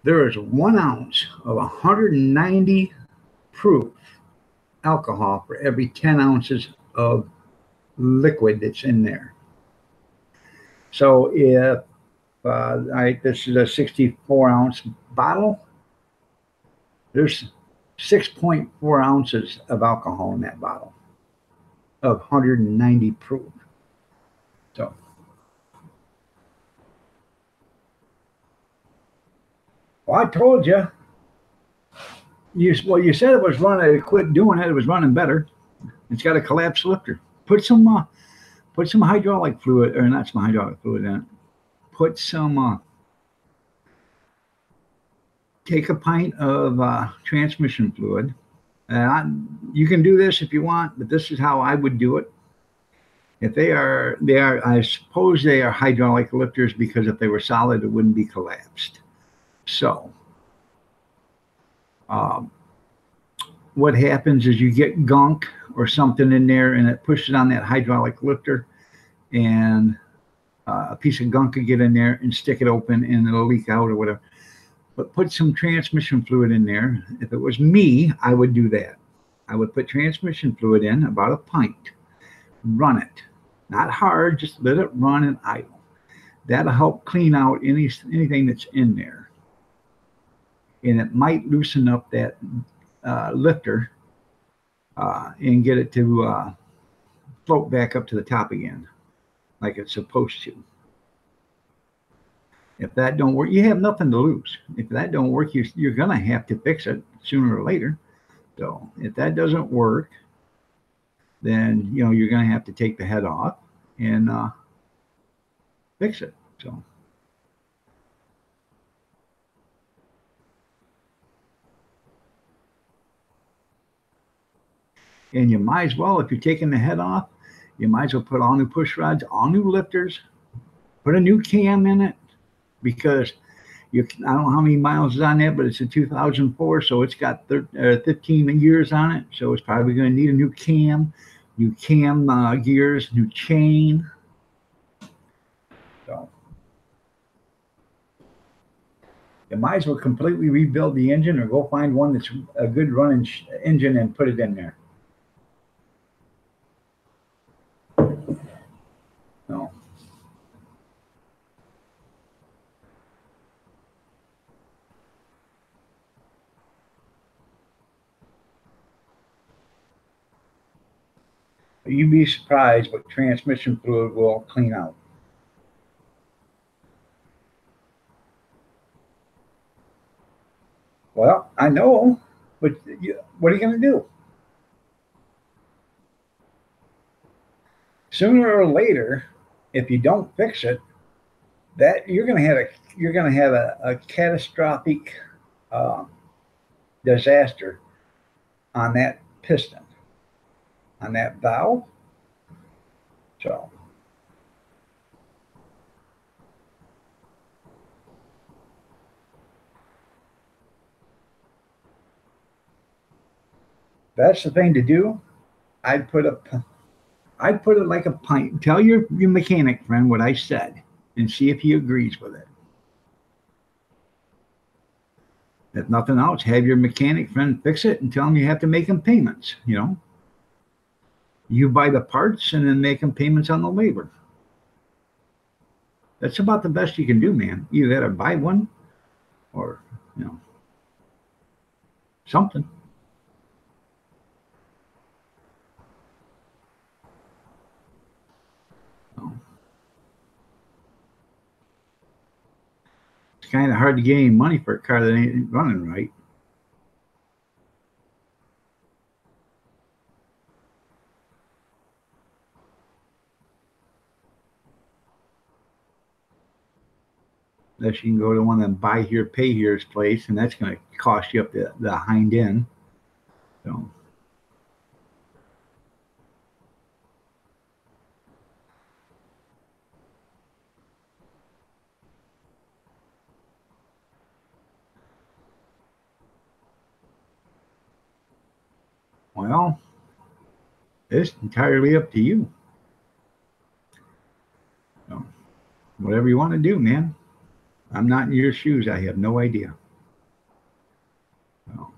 Speaker 1: there is 1 ounce of 190 proof alcohol for every 10 ounces of liquid that's in there. So if this is a 64 ounce bottle, there's 6.4 ounces of alcohol in that bottle of 190 proof. So well, I told you. You said it was running. I quit doing it. It was running better. It's got a collapsed lifter. Put some hydraulic fluid, or not some hydraulic fluid in it. Put some. Take a pint of transmission fluid. You can do this if you want, but this is how I would do it. If they are, I suppose they are hydraulic lifters, because if they were solid, it wouldn't be collapsed. So, what happens is you get gunk or something in there, and it pushes on that hydraulic lifter, and a piece of gunk could get in there and stick it open, and it'll leak out or whatever. But put some transmission fluid in there. If it was me, I would do that. I would put transmission fluid in, about a pint. Run it. Not hard, just let it run and idle. That'll help clean out anything that's in there. And it might loosen up that lifter and get it to float back up to the top again, like it's supposed to. If that don't work, you have nothing to lose. If that don't work, you're going to have to fix it sooner or later. So if that doesn't work, then you're going to have to take the head off and fix it. So And you might as well, if you're taking the head off, you might as well put all new push rods, all new lifters, put a new cam in it because I don't know how many miles is on that, but it's a 2004, so it's got 15 years on it. So it's probably going to need a new cam gears, new chain. So you might as well completely rebuild the engine or go find one that's a good running engine and put it in there. No. You'd be surprised what transmission fluid will clean out. Well, I know, but what are you going to do? Sooner or later, if you don't fix it, that you're going to have a catastrophic uh, disaster on that piston, on that valve. So that's the thing to do. I'd put a I'd put it like a pint. Tell your mechanic friend what I said and see if he agrees with it. If nothing else, have your mechanic friend fix it and tell him you have to make him payments. You buy the parts and then make him payments on the labor. That's about the best you can do, man. You got to buy one or, you know, something. So it's kind of hard to get any money for a car that ain't running right. Unless you can go to one of them buy here, pay here's place, and that's going to cost you up the hind end. So, well, it's entirely up to you. So, whatever you want to do, man. I'm not in your shoes. I have no idea. So,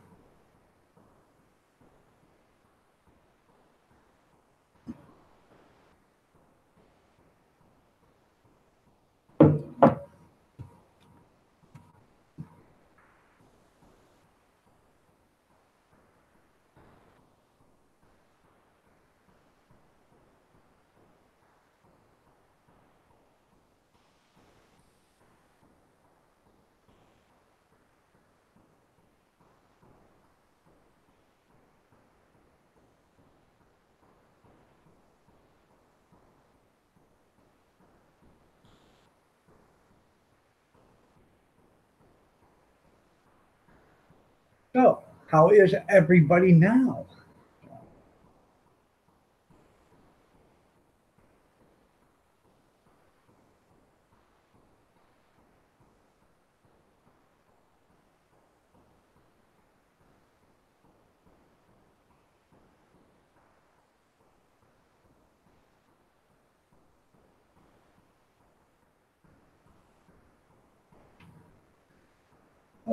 Speaker 1: so how is everybody now?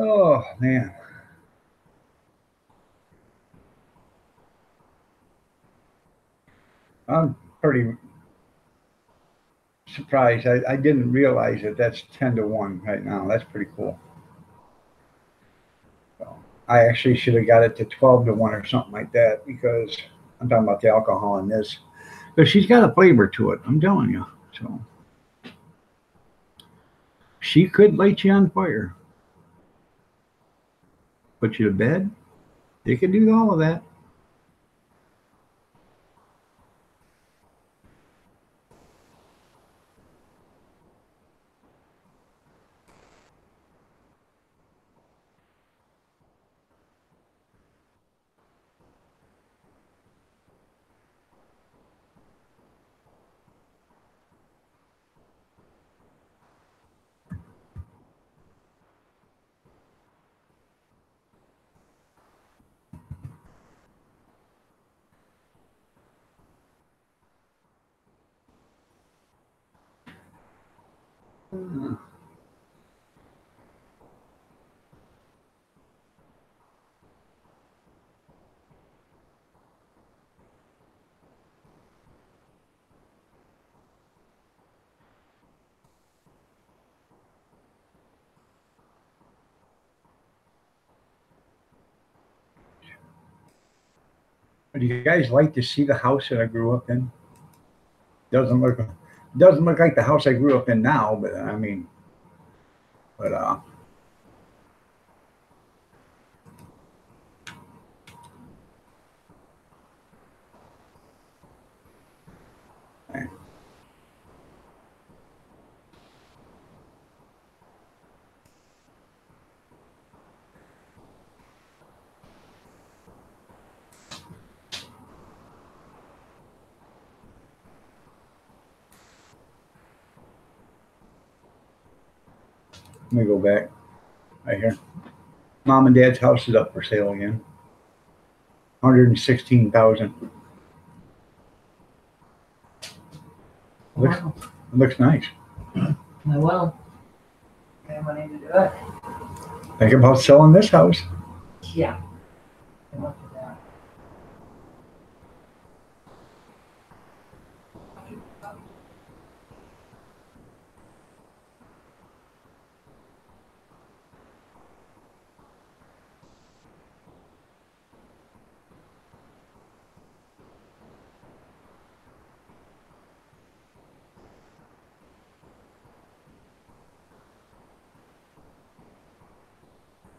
Speaker 1: Oh man, I'm pretty surprised. I didn't realize that that's 10 to 1 right now. That's pretty cool. So, I actually should have got it to 12 to 1 or something like that because I'm talking about the alcohol in this. But she's got a flavor to it. I'm telling you. So she could light you on fire, put you to bed. They could do all of that. Do you guys like to see the house that I grew up in? Doesn't look like the house I grew up in now, but I mean, but let me go back right here. Mom and Dad's house is up for sale again. 116,000.
Speaker 2: Wow.
Speaker 1: It looks nice.
Speaker 2: Well, okay, money to do it.
Speaker 1: Think about selling this house.
Speaker 2: Yeah. I looked at that.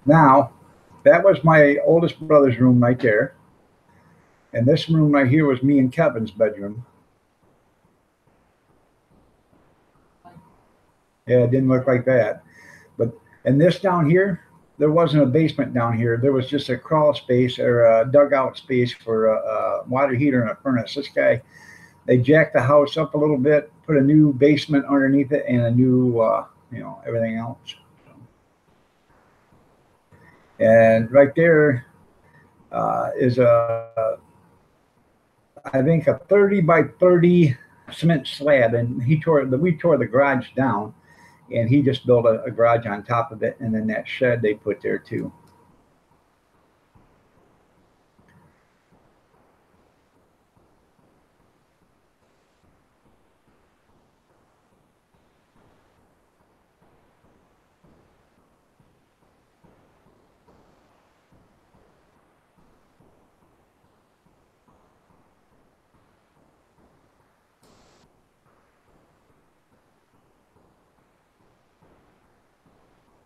Speaker 1: Now, that was my oldest brother's room right there. And this room right here was me and Kevin's bedroom. Yeah, it didn't look like that. But and this down here, there wasn't a basement down here. There was just a crawl space or a dugout space for a water heater and a furnace. This guy, they jacked the house up a little bit, put a new basement underneath it, and a new, everything else. And right there is I think a 30 by 30 cement slab, and we tore the garage down, and he just built a garage on top of it, and then that shed they put there too.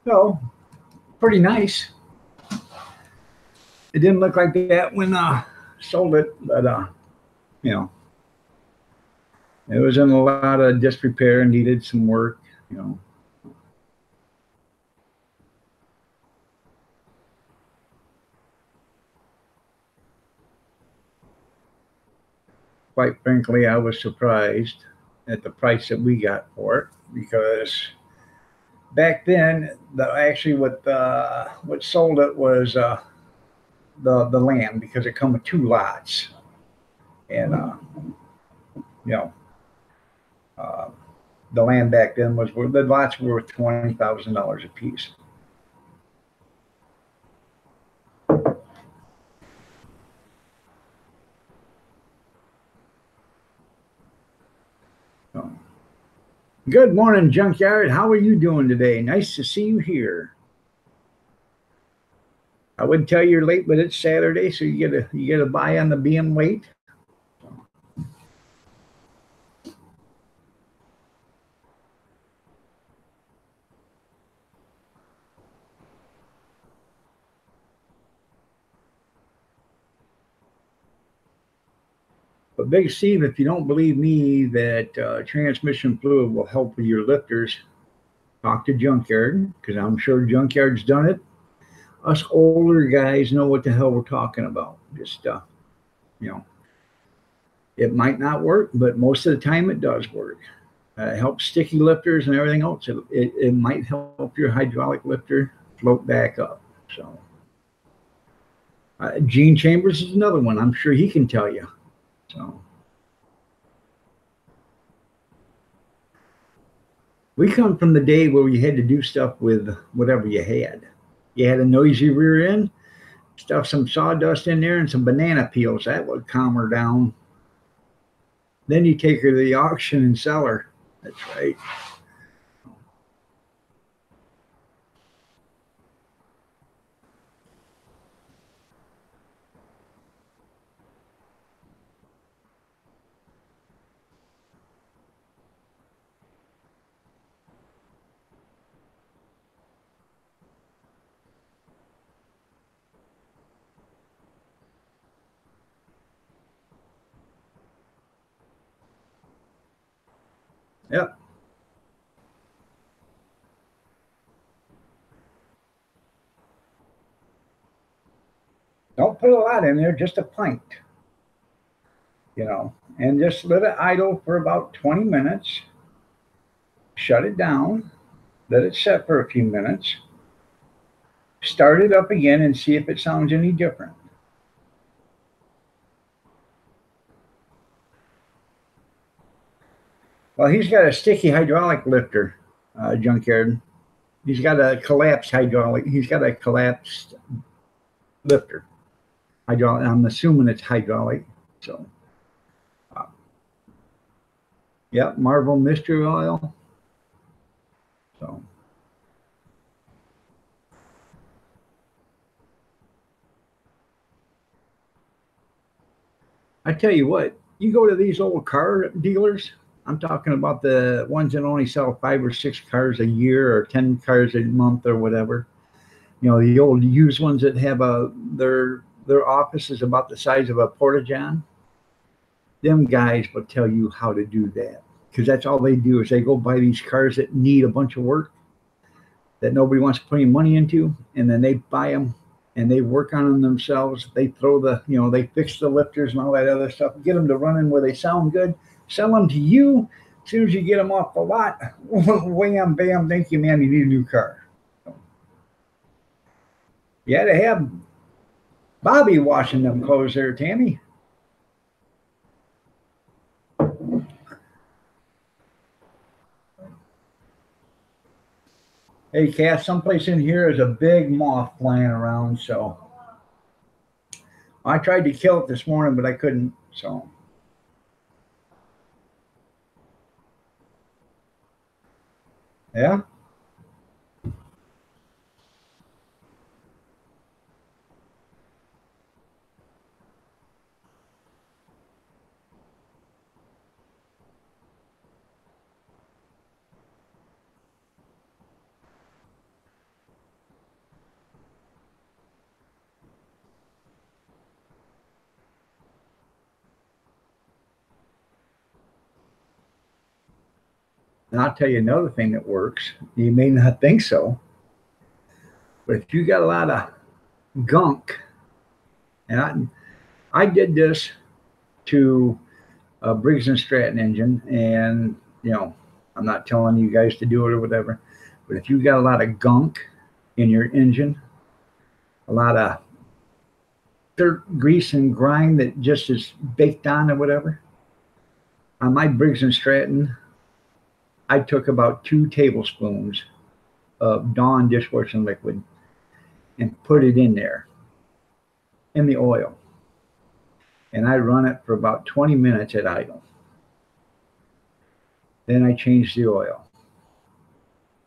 Speaker 1: So pretty nice. It didn't look like that when sold it, but it was in a lot of disrepair and needed some work. Quite frankly, I was surprised at the price that we got for it, because back then, what sold it was the land, because it come with two lots, and you know uh, the land back then was worth the lots were worth $20,000 a piece. So, good morning, Junkyard. How are you doing today? Nice to see you here. I would tell you you're late, but it's Saturday, so you get a buy on the being late. But Big Steve, if you don't believe me that transmission fluid will help with your lifters, talk to Junkyard, because I'm sure Junkyard's done it. Us older guys know what the hell we're talking about. Just it might not work, but most of the time it does work. It helps sticky lifters and everything else. It might help your hydraulic lifter float back up. So Gene Chambers is another one. I'm sure he can tell you. So We come from the day where you had to do stuff with whatever you had. You had a noisy rear end, stuff some sawdust in there and some banana peels. That would calm her down. Then you take her to the auction and sell her. That's right. Yep. Don't put a lot in there, just a pint, and just let it idle for about 20 minutes. Shut it down, let it set for a few minutes, start it up again and see if it sounds any different. Well, he's got a sticky hydraulic lifter, Junkyard. He's got a collapsed hydraulic. He's got a collapsed lifter. Hydraulic. I'm assuming it's hydraulic. So, yeah, Marvel Mystery Oil. So, I tell you what, you go to these old car dealers. I'm talking about the ones that only sell 5 or 6 cars a year or 10 cars a month or whatever. The old used ones that have their office is about the size of a porta-john. Them guys will tell you how to do that because that's all they do is they go buy these cars that need a bunch of work that nobody wants to put any money into, and then they buy them and they work on them themselves. They throw they fix the lifters and all that other stuff, get them to running where they sound good, sell them to you. As soon as you get them off the lot, wham, bam, thank you, man, you need a new car. You had to have Bobby washing them clothes there, Tammy. Hey, Cass, someplace in here is a big moth flying around, so I tried to kill it this morning, but I couldn't, so. Yeah? And I'll tell you another thing that works. You may not think so, but if you got a lot of gunk, and I did this to a Briggs and Stratton engine, and I'm not telling you guys to do it or whatever, but if you got a lot of gunk in your engine, a lot of dirt, grease, and grime that just is baked on or whatever, on my Briggs and Stratton, I took about 2 tablespoons of Dawn dishwashing liquid and put it in there in the oil. And I run it for about 20 minutes at idle. Then I changed the oil,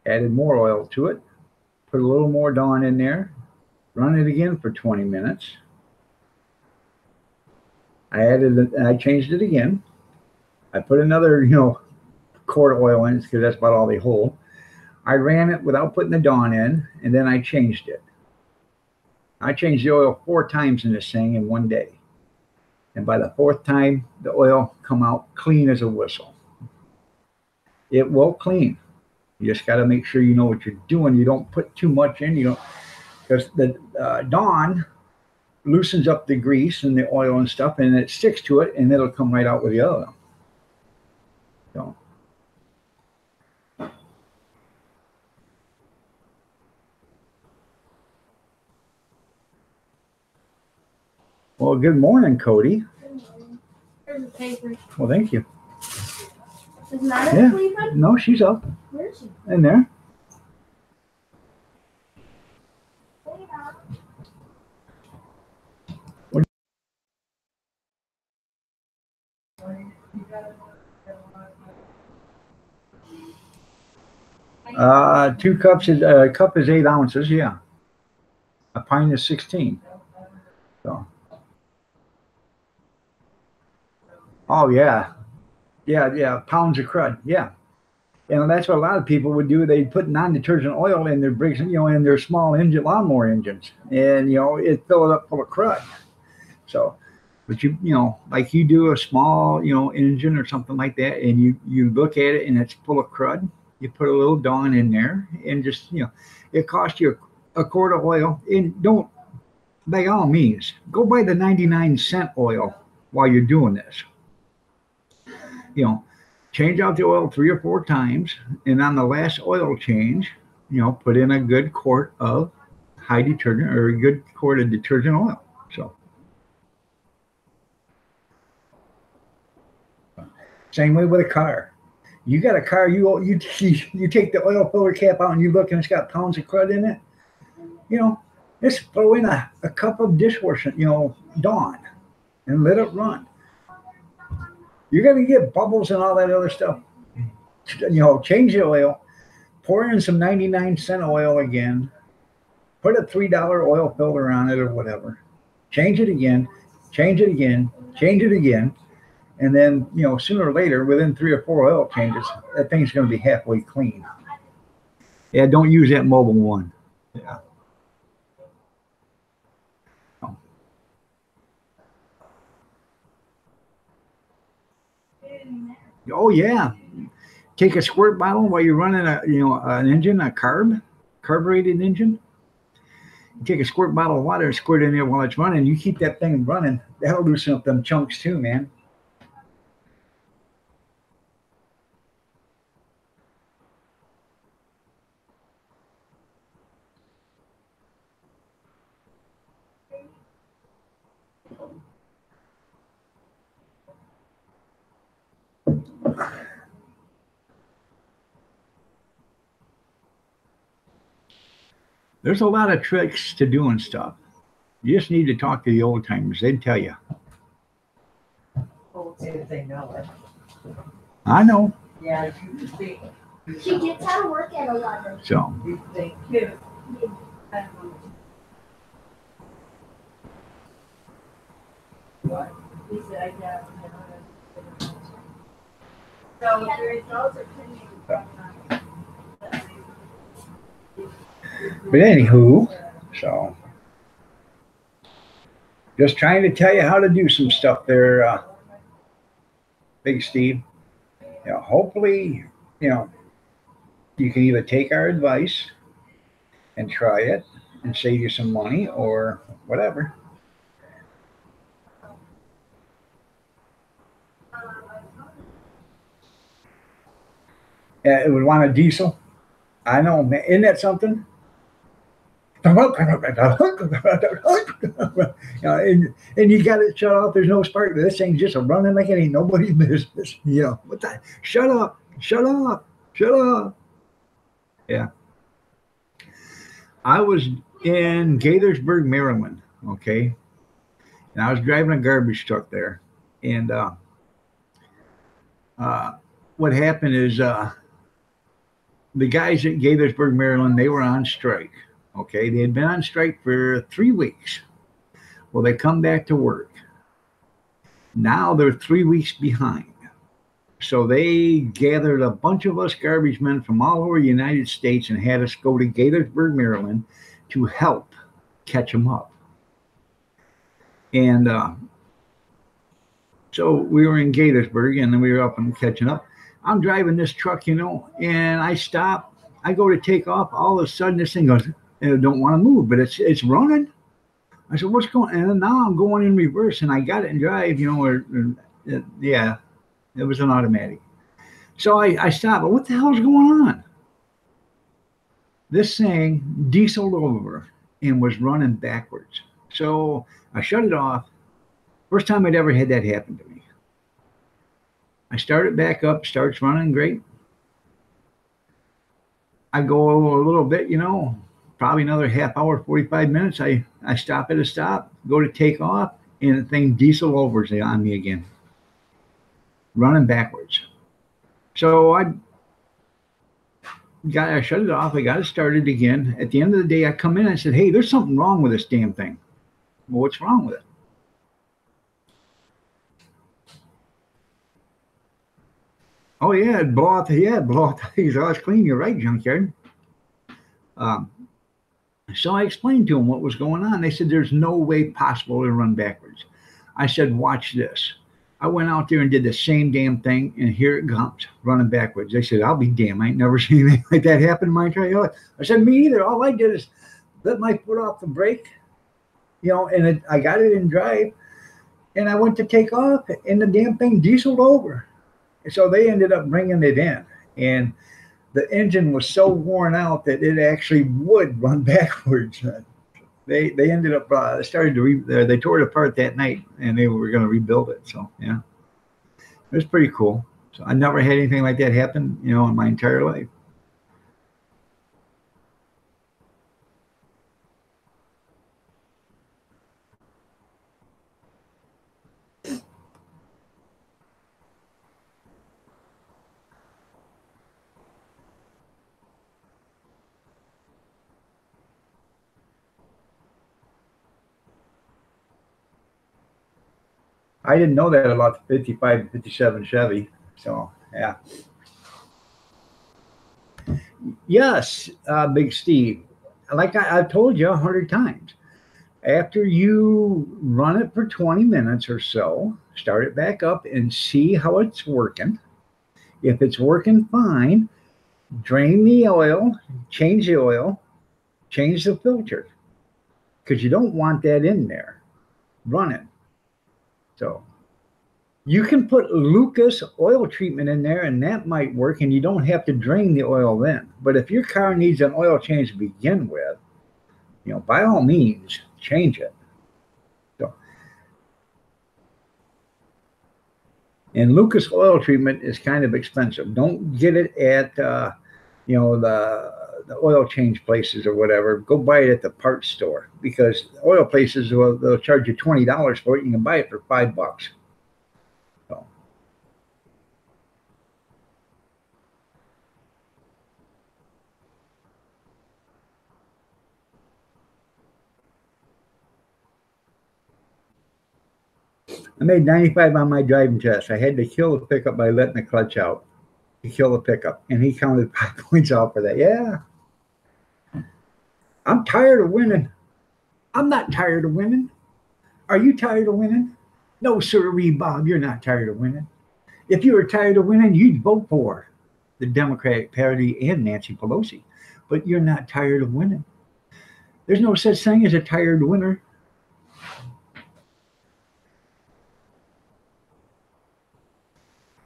Speaker 1: added more oil to it, put a little more Dawn in there, run it again for 20 minutes. I changed it again. I put another, quart of oil in because that's about all they hold. I ran it without putting the Dawn in, and then I changed it. I changed the oil 4 times in this thing in one day. And by the 4th time, the oil come out clean as a whistle. It will clean. You just got to make sure you know what you're doing. You don't put too much in. Because the Dawn loosens up the grease and the oil and stuff, and it sticks to it, and it'll come right out with the oil. So. Well, good morning, Cody.
Speaker 2: Good morning. Here's the paper.
Speaker 1: Well, thank you.
Speaker 2: Is Nana
Speaker 1: Yeah.
Speaker 2: sleeping?
Speaker 1: No, she's up
Speaker 2: Where is she?
Speaker 1: in there. Two cups is a cup is 8 ounces. Yeah, a pint is 16. So, oh yeah, yeah, pounds of crud. Yeah, and that's what a lot of people would do. They'd put non-detergent oil in their bricks, in their small engine lawnmower engines, and it fill it up full of crud. So, but like you do a small, engine or something like that, and you look at it and it's full of crud. You put a little Dawn in there, and just it costs you a quart of oil. And don't, by all means, go buy the 99-cent oil while you're doing this. Change out the oil 3 or 4 times, and on the last oil change, put in a good quart of high detergent or a good quart of detergent oil. So. Same way with a car. You got a car, you take the oil filler cap out and you look and it's got pounds of crud in it. Just throw in a cup of dishwashing, Dawn, and let it run. You're gonna get bubbles and all that other stuff. Change the oil, pour in some 99-cent oil again, put a $3 oil filter on it or whatever. Change it again, change it again, change it again. And then, sooner or later, within 3 or 4 oil changes, that thing's going to be halfway clean. Yeah, don't use that Mobil one. Yeah. Oh yeah. Take a squirt bottle while you're running an engine, a carbureted engine. You take a squirt bottle of water and squirt it in there while it's running. You keep that thing running. That'll loosen up them chunks too, man. There's a lot of tricks to doing stuff. You just need to talk to the old timers. They'd tell you.
Speaker 3: Oh, if they know it.
Speaker 1: I know.
Speaker 3: Yeah, you think.
Speaker 2: She gets out of work at 11.
Speaker 1: So.
Speaker 3: You think too. What?
Speaker 2: He said, yeah.
Speaker 3: So the results are pending.
Speaker 1: But anywho, so just trying to tell you how to do some stuff there, Big Steve. Hopefully, you can either take our advice and try it and save you some money or whatever. It would want a diesel. I know, man. Isn't that something? And you got it shut off. There's no spark. This thing's just running like it ain't nobody's business. What the? Shut up. Shut up. Shut up. Yeah. I was in Gaithersburg, Maryland. Okay. And I was driving a garbage truck there. And what happened is the guys at Gaithersburg, Maryland, they were on strike. Okay, they had been on strike for 3 weeks. Well, they come back to work. Now they're 3 weeks behind. So they gathered a bunch of us garbage men from all over the United States and had us go to Gaithersburg, Maryland to help catch them up. And so we were in Gaithersburg and then we were up and catching up. I'm driving this truck, and I stop. I go to take off. All of a sudden, this thing goes, and I don't want to move, but it's running. I said, what's going on? And now I'm going in reverse, and I got it in drive, yeah, it was an automatic. So I stopped. But what the hell is going on? This thing dieseled over and was running backwards. So I shut it off. First time I'd ever had that happen to me. I start it back up, starts running great. I go a little bit, probably another half hour, 45 minutes. I stop at a stop, go to take off, and the thing diesel overs on me again, running backwards. So I shut it off. I got it started again. At the end of the day, I come in and I said, "Hey, there's something wrong with this damn thing." Well, what's wrong with it? Oh yeah, blow out the exhaust clean. You're right, junkyard. Um, so I explained to them what was going on. They said, "There's no way possible to run backwards." I said, "Watch this." I went out there and did the same damn thing, and here it comes, running backwards. They said, "I'll be damned. I ain't never seen anything like that happen in my entire life." I said, "Me either. All I did is let my foot off the brake, and I got it in drive, and I went to take off, and the damn thing dieseled over." And so they ended up bringing it in, and the engine was so worn out that it actually would run backwards. They ended up started to they tore it apart that night, and they were going to rebuild it. So yeah, it was pretty cool. So I never had anything like that happen, in my entire life. I didn't know that about the 55 and 57 Chevy. So yeah, yes, Big Steve. Like I've told you 100 times, after you run it for 20 minutes or so, start it back up and see how it's working. If it's working fine, drain the oil, change the oil, change the filter, because you don't want that in there running. So you can put Lucas oil treatment in there, and that might work, and you don't have to drain the oil then. But if your car needs an oil change to begin with, by all means, change it. So, and Lucas oil treatment is kind of expensive. Don't get it at the oil change places or whatever. Go buy it at the parts store, because oil places they'll charge you $20 for it. You can buy it for $5. So, I made 95 on my driving test. I had to kill the pickup by letting the clutch out to kill the pickup, and he counted 5 points out for that. Yeah, I'm tired of winning. I'm not tired of winning. Are you tired of winning? No, sirree, Bob, you're not tired of winning. If you were tired of winning, you'd vote for the Democratic Party and Nancy Pelosi. But you're not tired of winning. There's no such thing as a tired winner.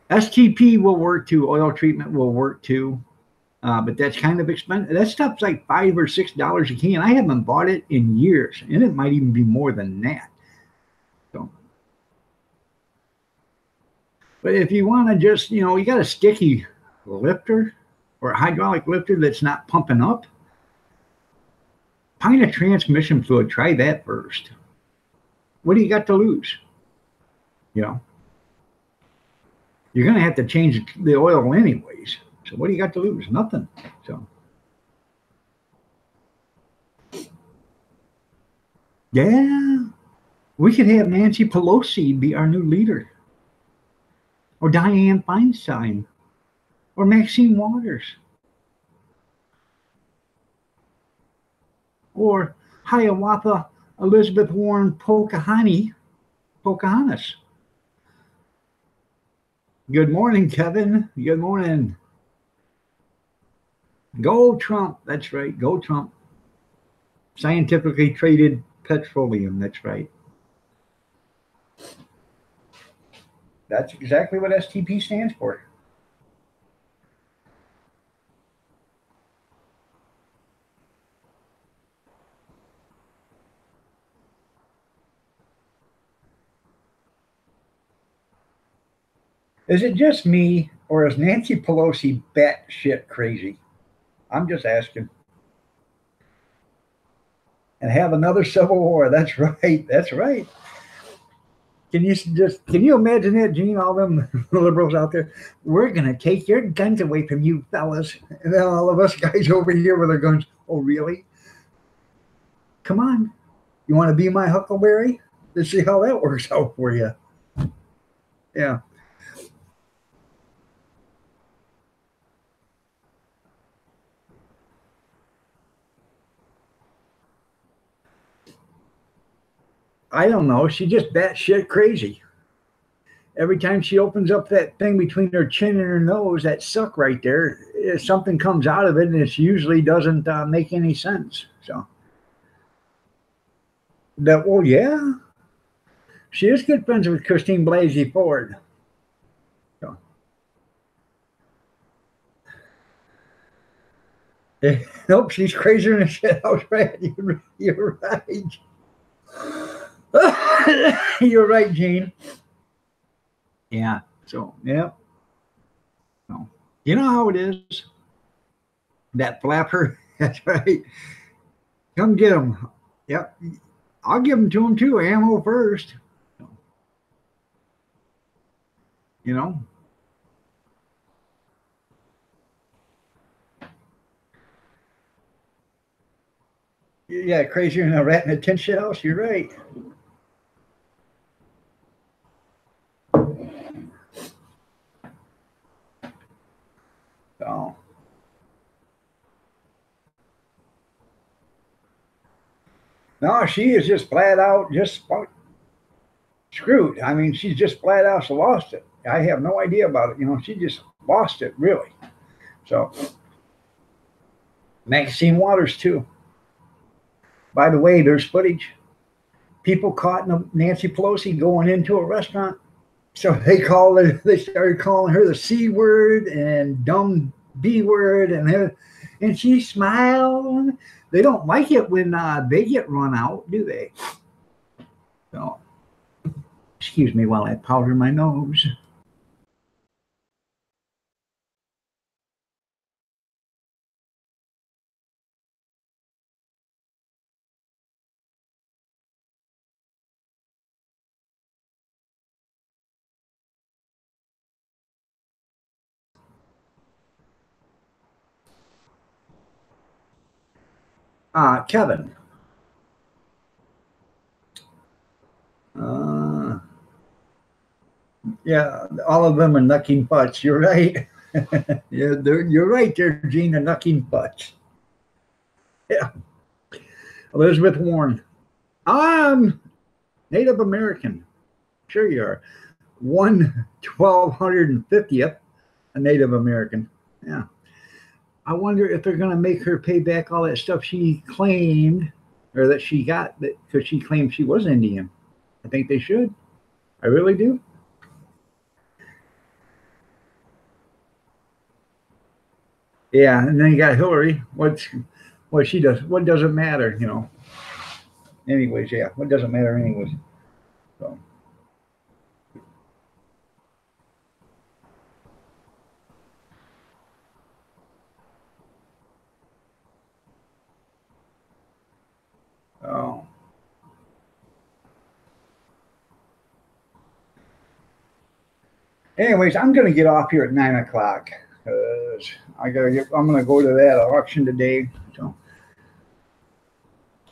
Speaker 1: STP will work too. Oil treatment will work too. But that's kind of expensive. That stuff's like $5 or $6 a can. I haven't bought it in years, and it might even be more than that. So, but if you want to just, you got a sticky lifter or a hydraulic lifter that's not pumping up, pint of transmission fluid. Try that first. What do you got to lose? You know, you're going to have to change the oil anyways. So what do you got to lose? Nothing. So, yeah, we could have Nancy Pelosi be our new leader, or Dianne Feinstein, or Maxine Waters, or Hiawatha Elizabeth Warren Pocahontas. Good morning, Kevin. Good morning. Go Trump. That's right. Go Trump. Scientifically traded petroleum. That's right. That's exactly what STP stands for. Is it just me, or is Nancy Pelosi batshit crazy? I'm just asking. And have another civil war. That's right. That's right. Can you imagine that, Gene? All them liberals out there. We're gonna take your guns away from you fellas, and then all of us guys over here with our guns. Oh, really? Come on. You want to be my Huckleberry? Let's see how that works out for you. Yeah. I don't know. She just batshit crazy. Every time she opens up that thing between her chin and her nose, that suck right there, something comes out of it, and it usually doesn't make any sense. So that, well, yeah, she is good friends with Christine Blasey Ford. So, nope, she's crazier than a shit house rat. You're right. You're right, Gene. Yeah. So, yeah. So, you know how it is. That flapper. That's right. Come get him. Yep. I'll give them to him too. Ammo first. You know. Yeah, crazier than a rat in a tin shit house. You're right. So. No, she is just flat out just screwed. I mean, she's just flat out lost it. I have no idea about it. You know, she just lost it really. So, Maxine Waters too. By the way, there's footage. People caught Nancy Pelosi going into a restaurant. So they started calling her the C word and dumb B word, and she smiled. They don't like it when they get run out, do they? So, excuse me while I powder my nose. Kevin. Yeah, all of them are knucking butts. You're right. Yeah, you're right there, Gene. They're knucking butts. Yeah. Elizabeth Warren. I'm Native American. Sure you are. 1/1250th a Native American. Yeah. I wonder if they're going to make her pay back all that stuff she claimed or that she got because she claimed she was Indian. I think they should. I really do. Yeah, and then you got Hillary. What she does? What doesn't matter, you know? Anyways, yeah, what doesn't matter, anyways. So. Oh. Anyways, I'm going to get off here at 9 o'clock because I'm going to go to that auction today. So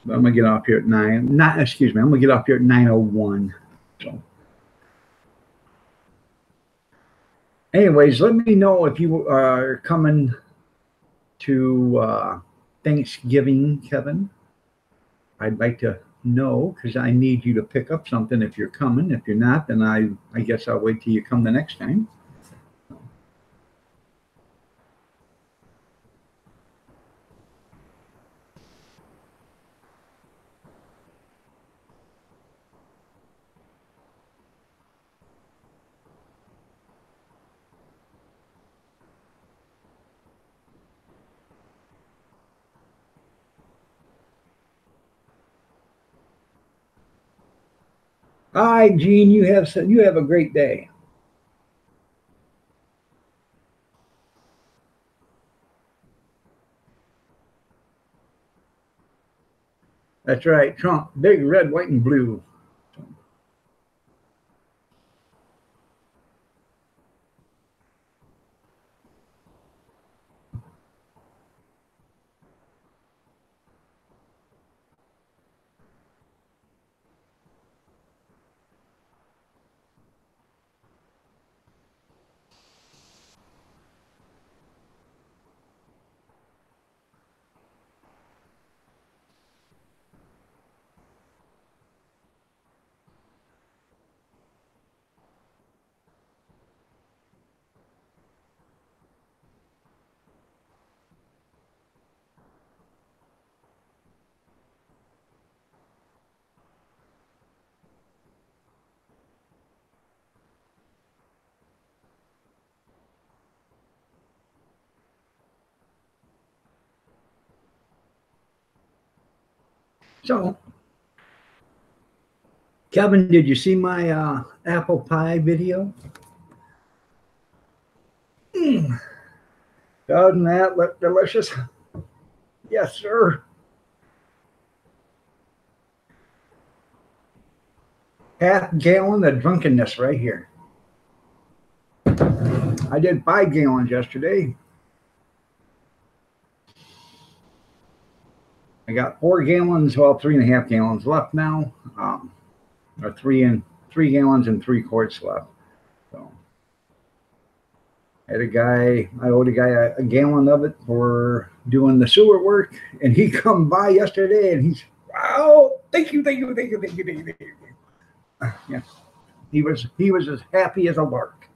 Speaker 1: I'm going to get off here at 9. Not excuse me. I'm going to get off here at 9:01. So. Anyways, let me know if you are coming to Thanksgiving, Kevin. I'd like to know because I need you to pick up something if you're coming. If you're not, then I guess I'll wait till you come the next time. All right, Gene, you have a great day. That's right. Trump, big red, white, and blue. So, Kevin, did you see my apple pie video? Doesn't that look delicious? Yes, sir. Half gallon of drunkenness right here. I did 5 gallons yesterday. I got 4 gallons, well, 3.5 gallons left now, or 3 gallons and 3 quarts left. So, I owed a guy a gallon of it for doing the sewer work, and he come by yesterday, and he's, wow, thank you. Yeah, he was as happy as a lark.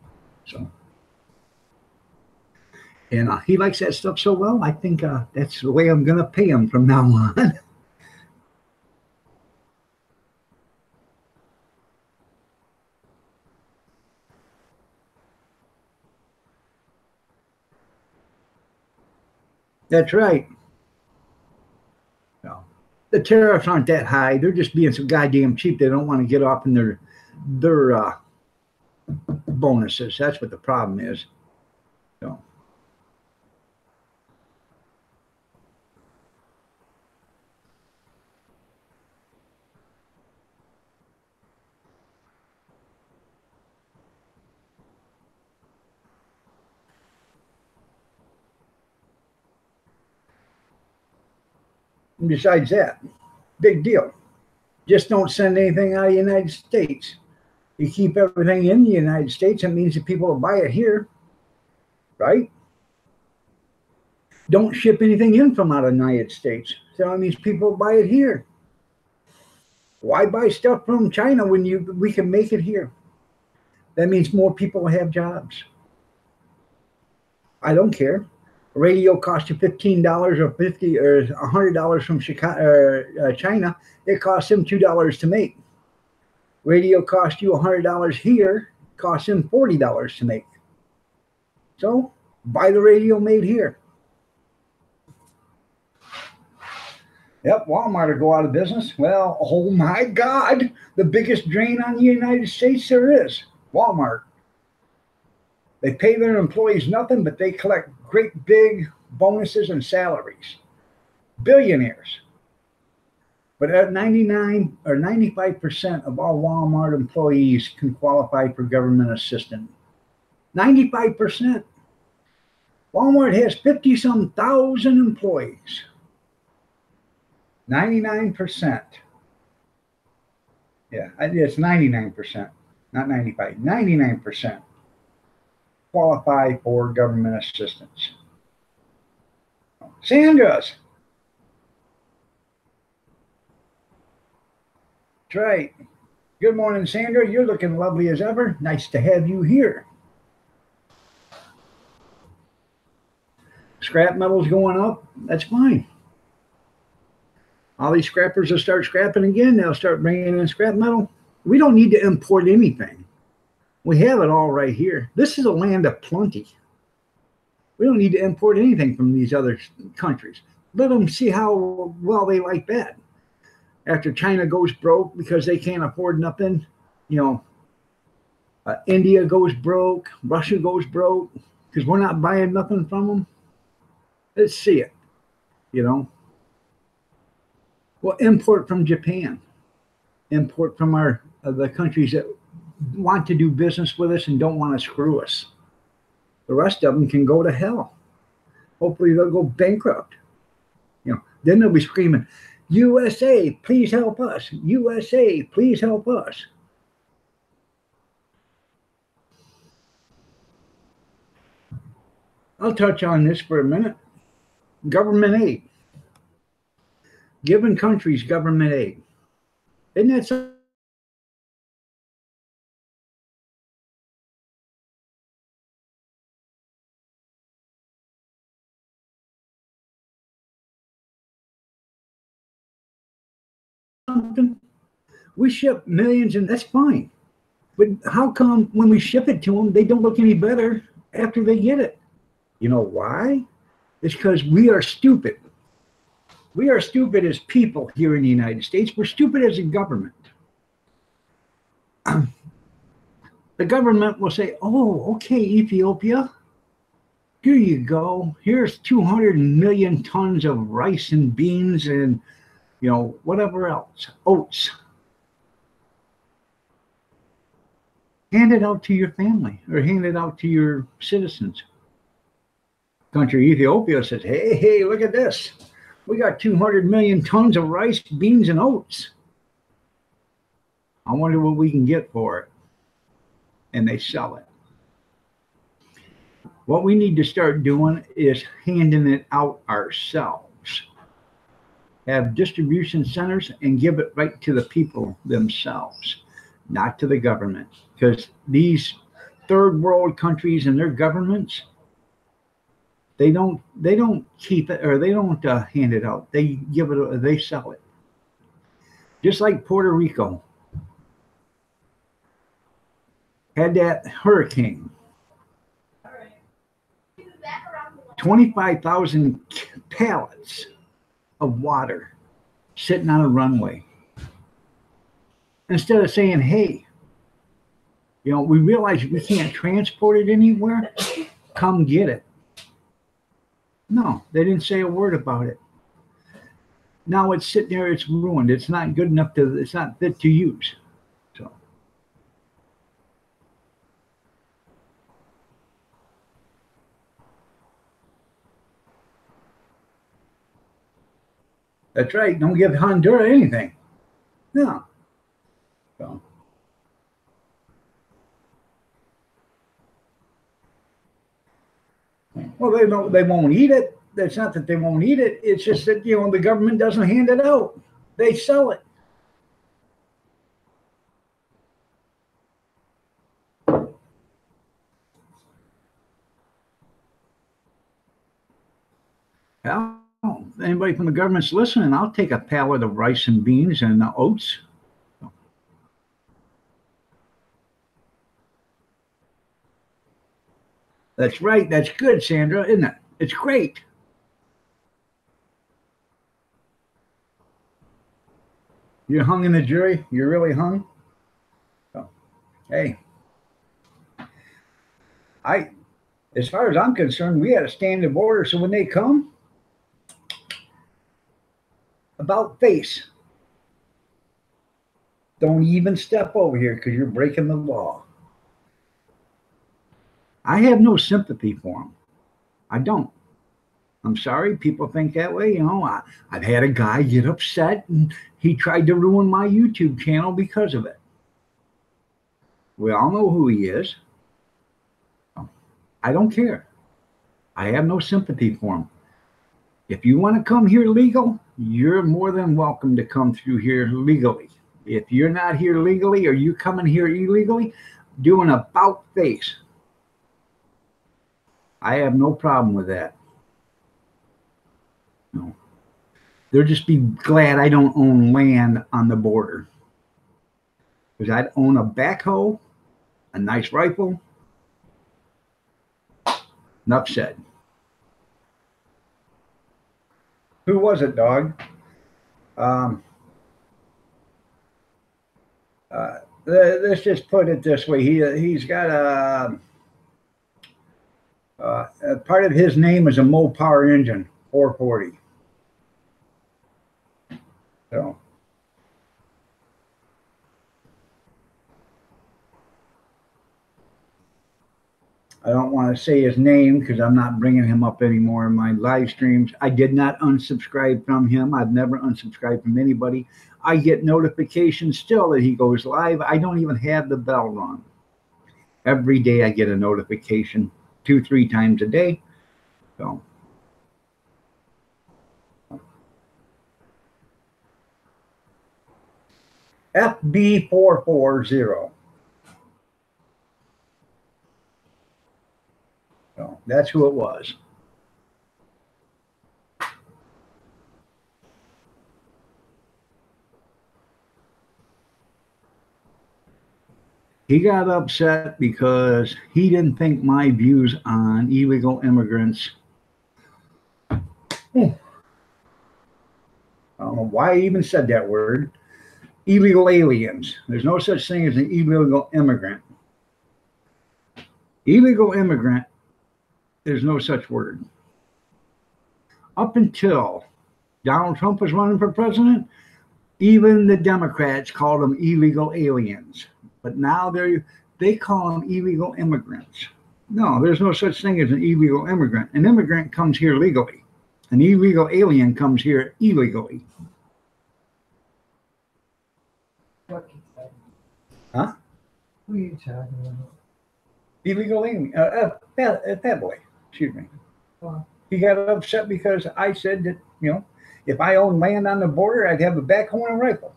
Speaker 1: So. And he likes that stuff so well, I think that's the way I'm going to pay him from now on. That's right. No, the tariffs aren't that high. They're just being so goddamn cheap. They don't want to get off in their bonuses. That's what the problem is. So. And besides that, big deal. Just don't send anything out of the United States. You keep everything in the United States, it means that people will buy it here, right? Don't ship anything in from out of the United States. So it means people will buy it here. Why buy stuff from China when we can make it here? That means more people have jobs. I don't care. A radio costs you $15 or $50 or $100 from China. It costs them $2 to make. Radio costs you $100 here. Costs them $40 to make. So buy the radio made here. Yep, Walmart will go out of business. Well, oh my God, the biggest drain on the United States there is, Walmart. They pay their employees nothing, but they collect great big bonuses and salaries. Billionaires. But at 99 or 95% of all Walmart employees can qualify for government assistance. 95%. Walmart has 50-some thousand employees. 99%. Yeah, it's 99%, not 95. 99% qualify for government assistance. Sandra's. That's right. Good morning, Sandra. You're looking lovely as ever. Nice to have you here. Scrap metal's going up. That's fine. All these scrappers will start scrapping again. They'll start bringing in scrap metal. We don't need to import anything. We have it all right here. This is a land of plenty. We don't need to import anything from these other countries. Let them see how well they like that. After China goes broke because they can't afford nothing, India goes broke, Russia goes broke because we're not buying nothing from them. Let's see it, Well, import from Japan, import from our the countries that want to do business with us and don't want to screw us. The rest of them can go to hell. Hopefully, they'll go bankrupt. Then they'll be screaming, "USA, please help us! USA, please help us!" I'll touch on this for a minute. Government aid. Giving countries government aid. Isn't that something? We ship millions, and that's fine. But how come when we ship it to them, they don't look any better after they get it? You know why? It's because we are stupid. We are stupid as people here in the United States. We're stupid as a government. The government will say, "Oh, okay, Ethiopia, here you go. Here's 200 million tons of rice and beans and, whatever else, oats. Hand it out to your family or hand it out to your citizens." Country Ethiopia says, hey, look at this. We got 200 million tons of rice, beans, and oats. I wonder what we can get for it. And they sell it. What we need to start doing is handing it out ourselves. Have distribution centers and give it right to the people themselves, not to the government. Because these third world countries and their governments, they don't keep it, or they don't hand it out. They they sell it. Just like Puerto Rico had that hurricane. 25,000 pallets of water sitting on a runway. Instead of saying, "Hey, we realize we can't transport it anywhere. Come get it." No, they didn't say a word about it. Now it's sitting there, it's ruined. It's not good enough it's not fit to use. So that's right. Don't give Honduras anything. No. So well, they won't eat it. It's not that they won't eat it. It's just that the government doesn't hand it out. They sell it. Well, if anybody from the government's listening, I'll take a pallet of rice and beans and oats. That's right. That's good, Sandra, isn't it? It's great. You're hung in the jury? You're really hung? So, hey, as far as I'm concerned, we had a standing order. So when they come, about face, don't even step over here because you're breaking the law. I have no sympathy for them. I don't. I'm sorry, people think that way. I've had a guy get upset and he tried to ruin my YouTube channel because of it. We all know who he is. I don't care. I have no sympathy for him. If you want to come here legal, you're more than welcome to come through here legally. If you're not here legally or you coming here illegally, do an about face. I have no problem with that. No. They'll just be glad I don't own land on the border. Because I'd own a backhoe, a nice rifle. Enough said. Who was it, dog? Let's just put it this way. He's got a part of his name is a Mopar engine, 440. So I don't want to say his name because I'm not bringing him up anymore in my live streams. I did not unsubscribe from him. I've never unsubscribed from anybody. I get notifications still that he goes live. I don't even have the bell rung. Every day I get a notification 2, 3 times a day. So FB440. So that's who it was. He got upset because he didn't think my views on illegal immigrants. I don't know why I even said that word. Illegal aliens. There's no such thing as an illegal immigrant. Illegal immigrant, there's no such word. Up until Donald Trump was running for president, even the Democrats called them illegal aliens. But now they call them illegal immigrants. No, there's no such thing as an illegal immigrant. An immigrant comes here legally. An illegal alien comes here illegally.
Speaker 2: What he said.
Speaker 1: Huh?
Speaker 2: Who are you talking about?
Speaker 1: Illegal alien. That boy. Excuse me.
Speaker 2: Well,
Speaker 1: He got upset because I said that, if I owned land on the border, I'd have a backhoe and a rifle.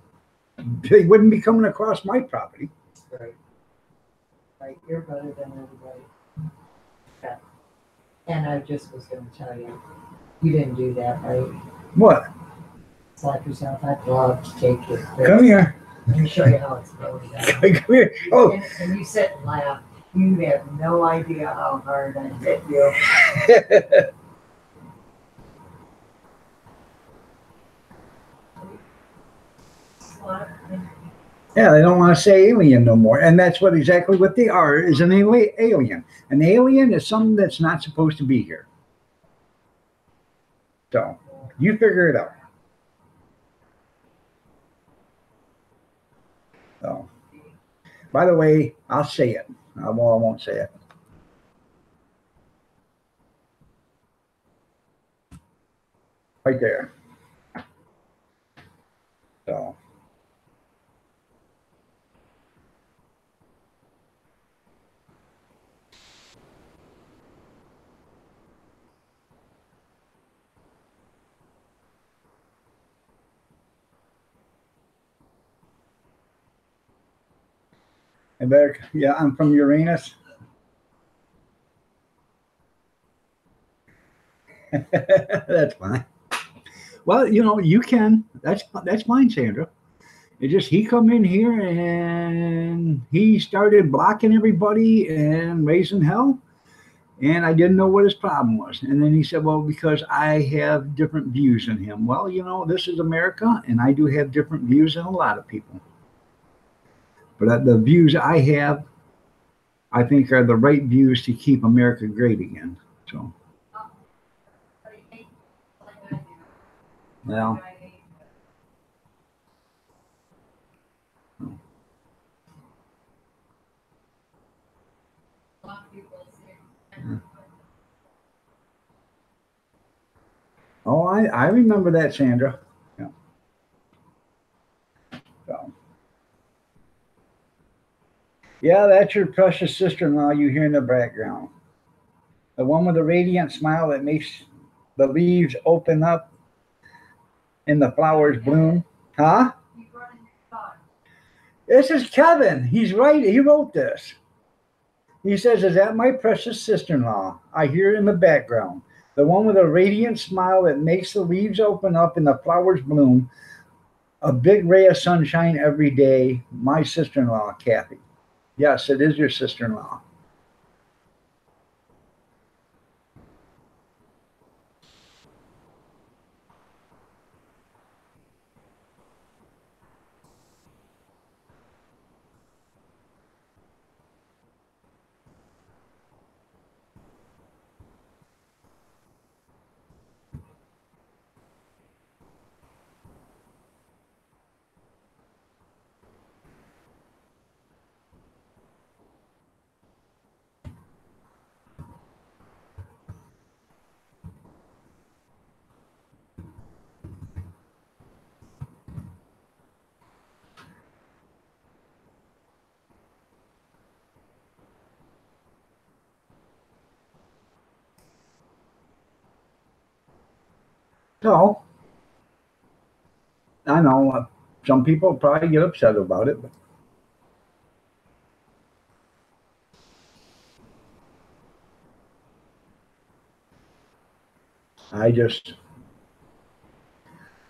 Speaker 1: They wouldn't be coming across my property.
Speaker 2: right. Right, you're better than everybody. Yeah. And I just was gonna tell you, you didn't do that, right?
Speaker 1: What?
Speaker 2: Slap yourself. I'd love to take your
Speaker 1: Come here.
Speaker 2: Let me show you how it's going down.
Speaker 1: Come here. Oh.
Speaker 2: And you sit and laugh. You have no idea how hard I hit you.
Speaker 1: Yeah, they don't want to say alien no more. And that's exactly what they are, is an alien. An alien is something that's not supposed to be here. So, you figure it out. So, by the way, I'll say it. Well, I won't say it. Right there. So. Yeah, I'm from Uranus. That's fine. Well, you can. That's fine, Sandra. It just he come in here and he started blocking everybody and raising hell, and I didn't know what his problem was. And then he said, "Well, because I have different views than him." Well, this is America, and I do have different views than a lot of people. But the views I have, I think, are the right views to keep America great again. So, well. Oh, I remember that, Sandra. Yeah. So. Yeah, that's your precious sister-in-law you hear in the background. The one with the radiant smile that makes the leaves open up and the flowers bloom. Huh? This is Kevin. He's right. He wrote this. He says, "Is that my precious sister-in-law? I hear it in the background. The one with a radiant smile that makes the leaves open up and the flowers bloom. A big ray of sunshine every day. My sister-in-law, Kathy." Yes, it is your sister-in-law. So I know some people probably get upset about it, but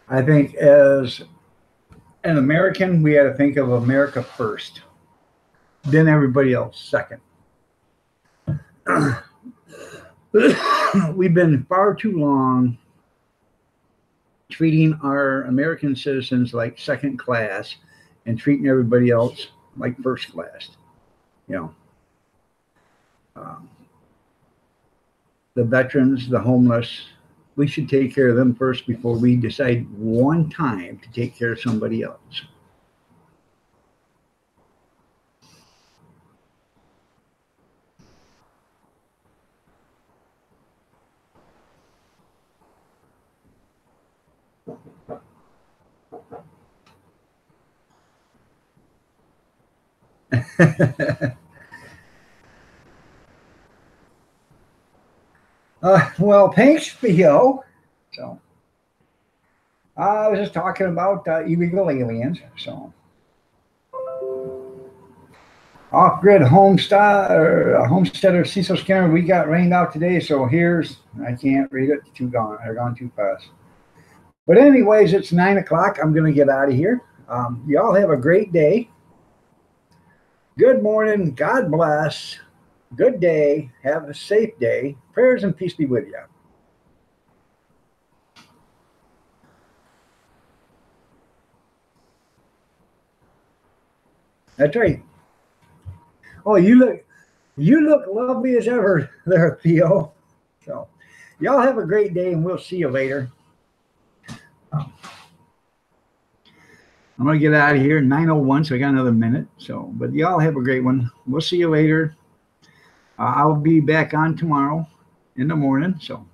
Speaker 1: I think as an American, we had to think of America first, then everybody else second. We've been far too long treating our American citizens like second class and treating everybody else like first class. You know, um, the veterans, the homeless, we should take care of them first before we decide one time to take care of somebody else. Well, thanks, Theo. So I was just talking about illegal aliens. So off-grid homesteader Cecil Skinner. We got rained out today, so here's I can't read it. They're gone too fast. But anyways, it's 9 o'clock. I'm gonna get out of here. Y'all have a great day. Good morning. God bless. Good day. Have a safe day. Prayers and peace be with you. That's right. Oh, you look lovely as ever there, Theo. So y'all have a great day and we'll see you later. I'm gonna get out of here 9:01, so I got another minute. So, but y'all have a great one. We'll see you later. I'll be back on tomorrow in the morning. So,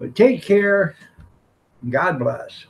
Speaker 1: but take care. God bless.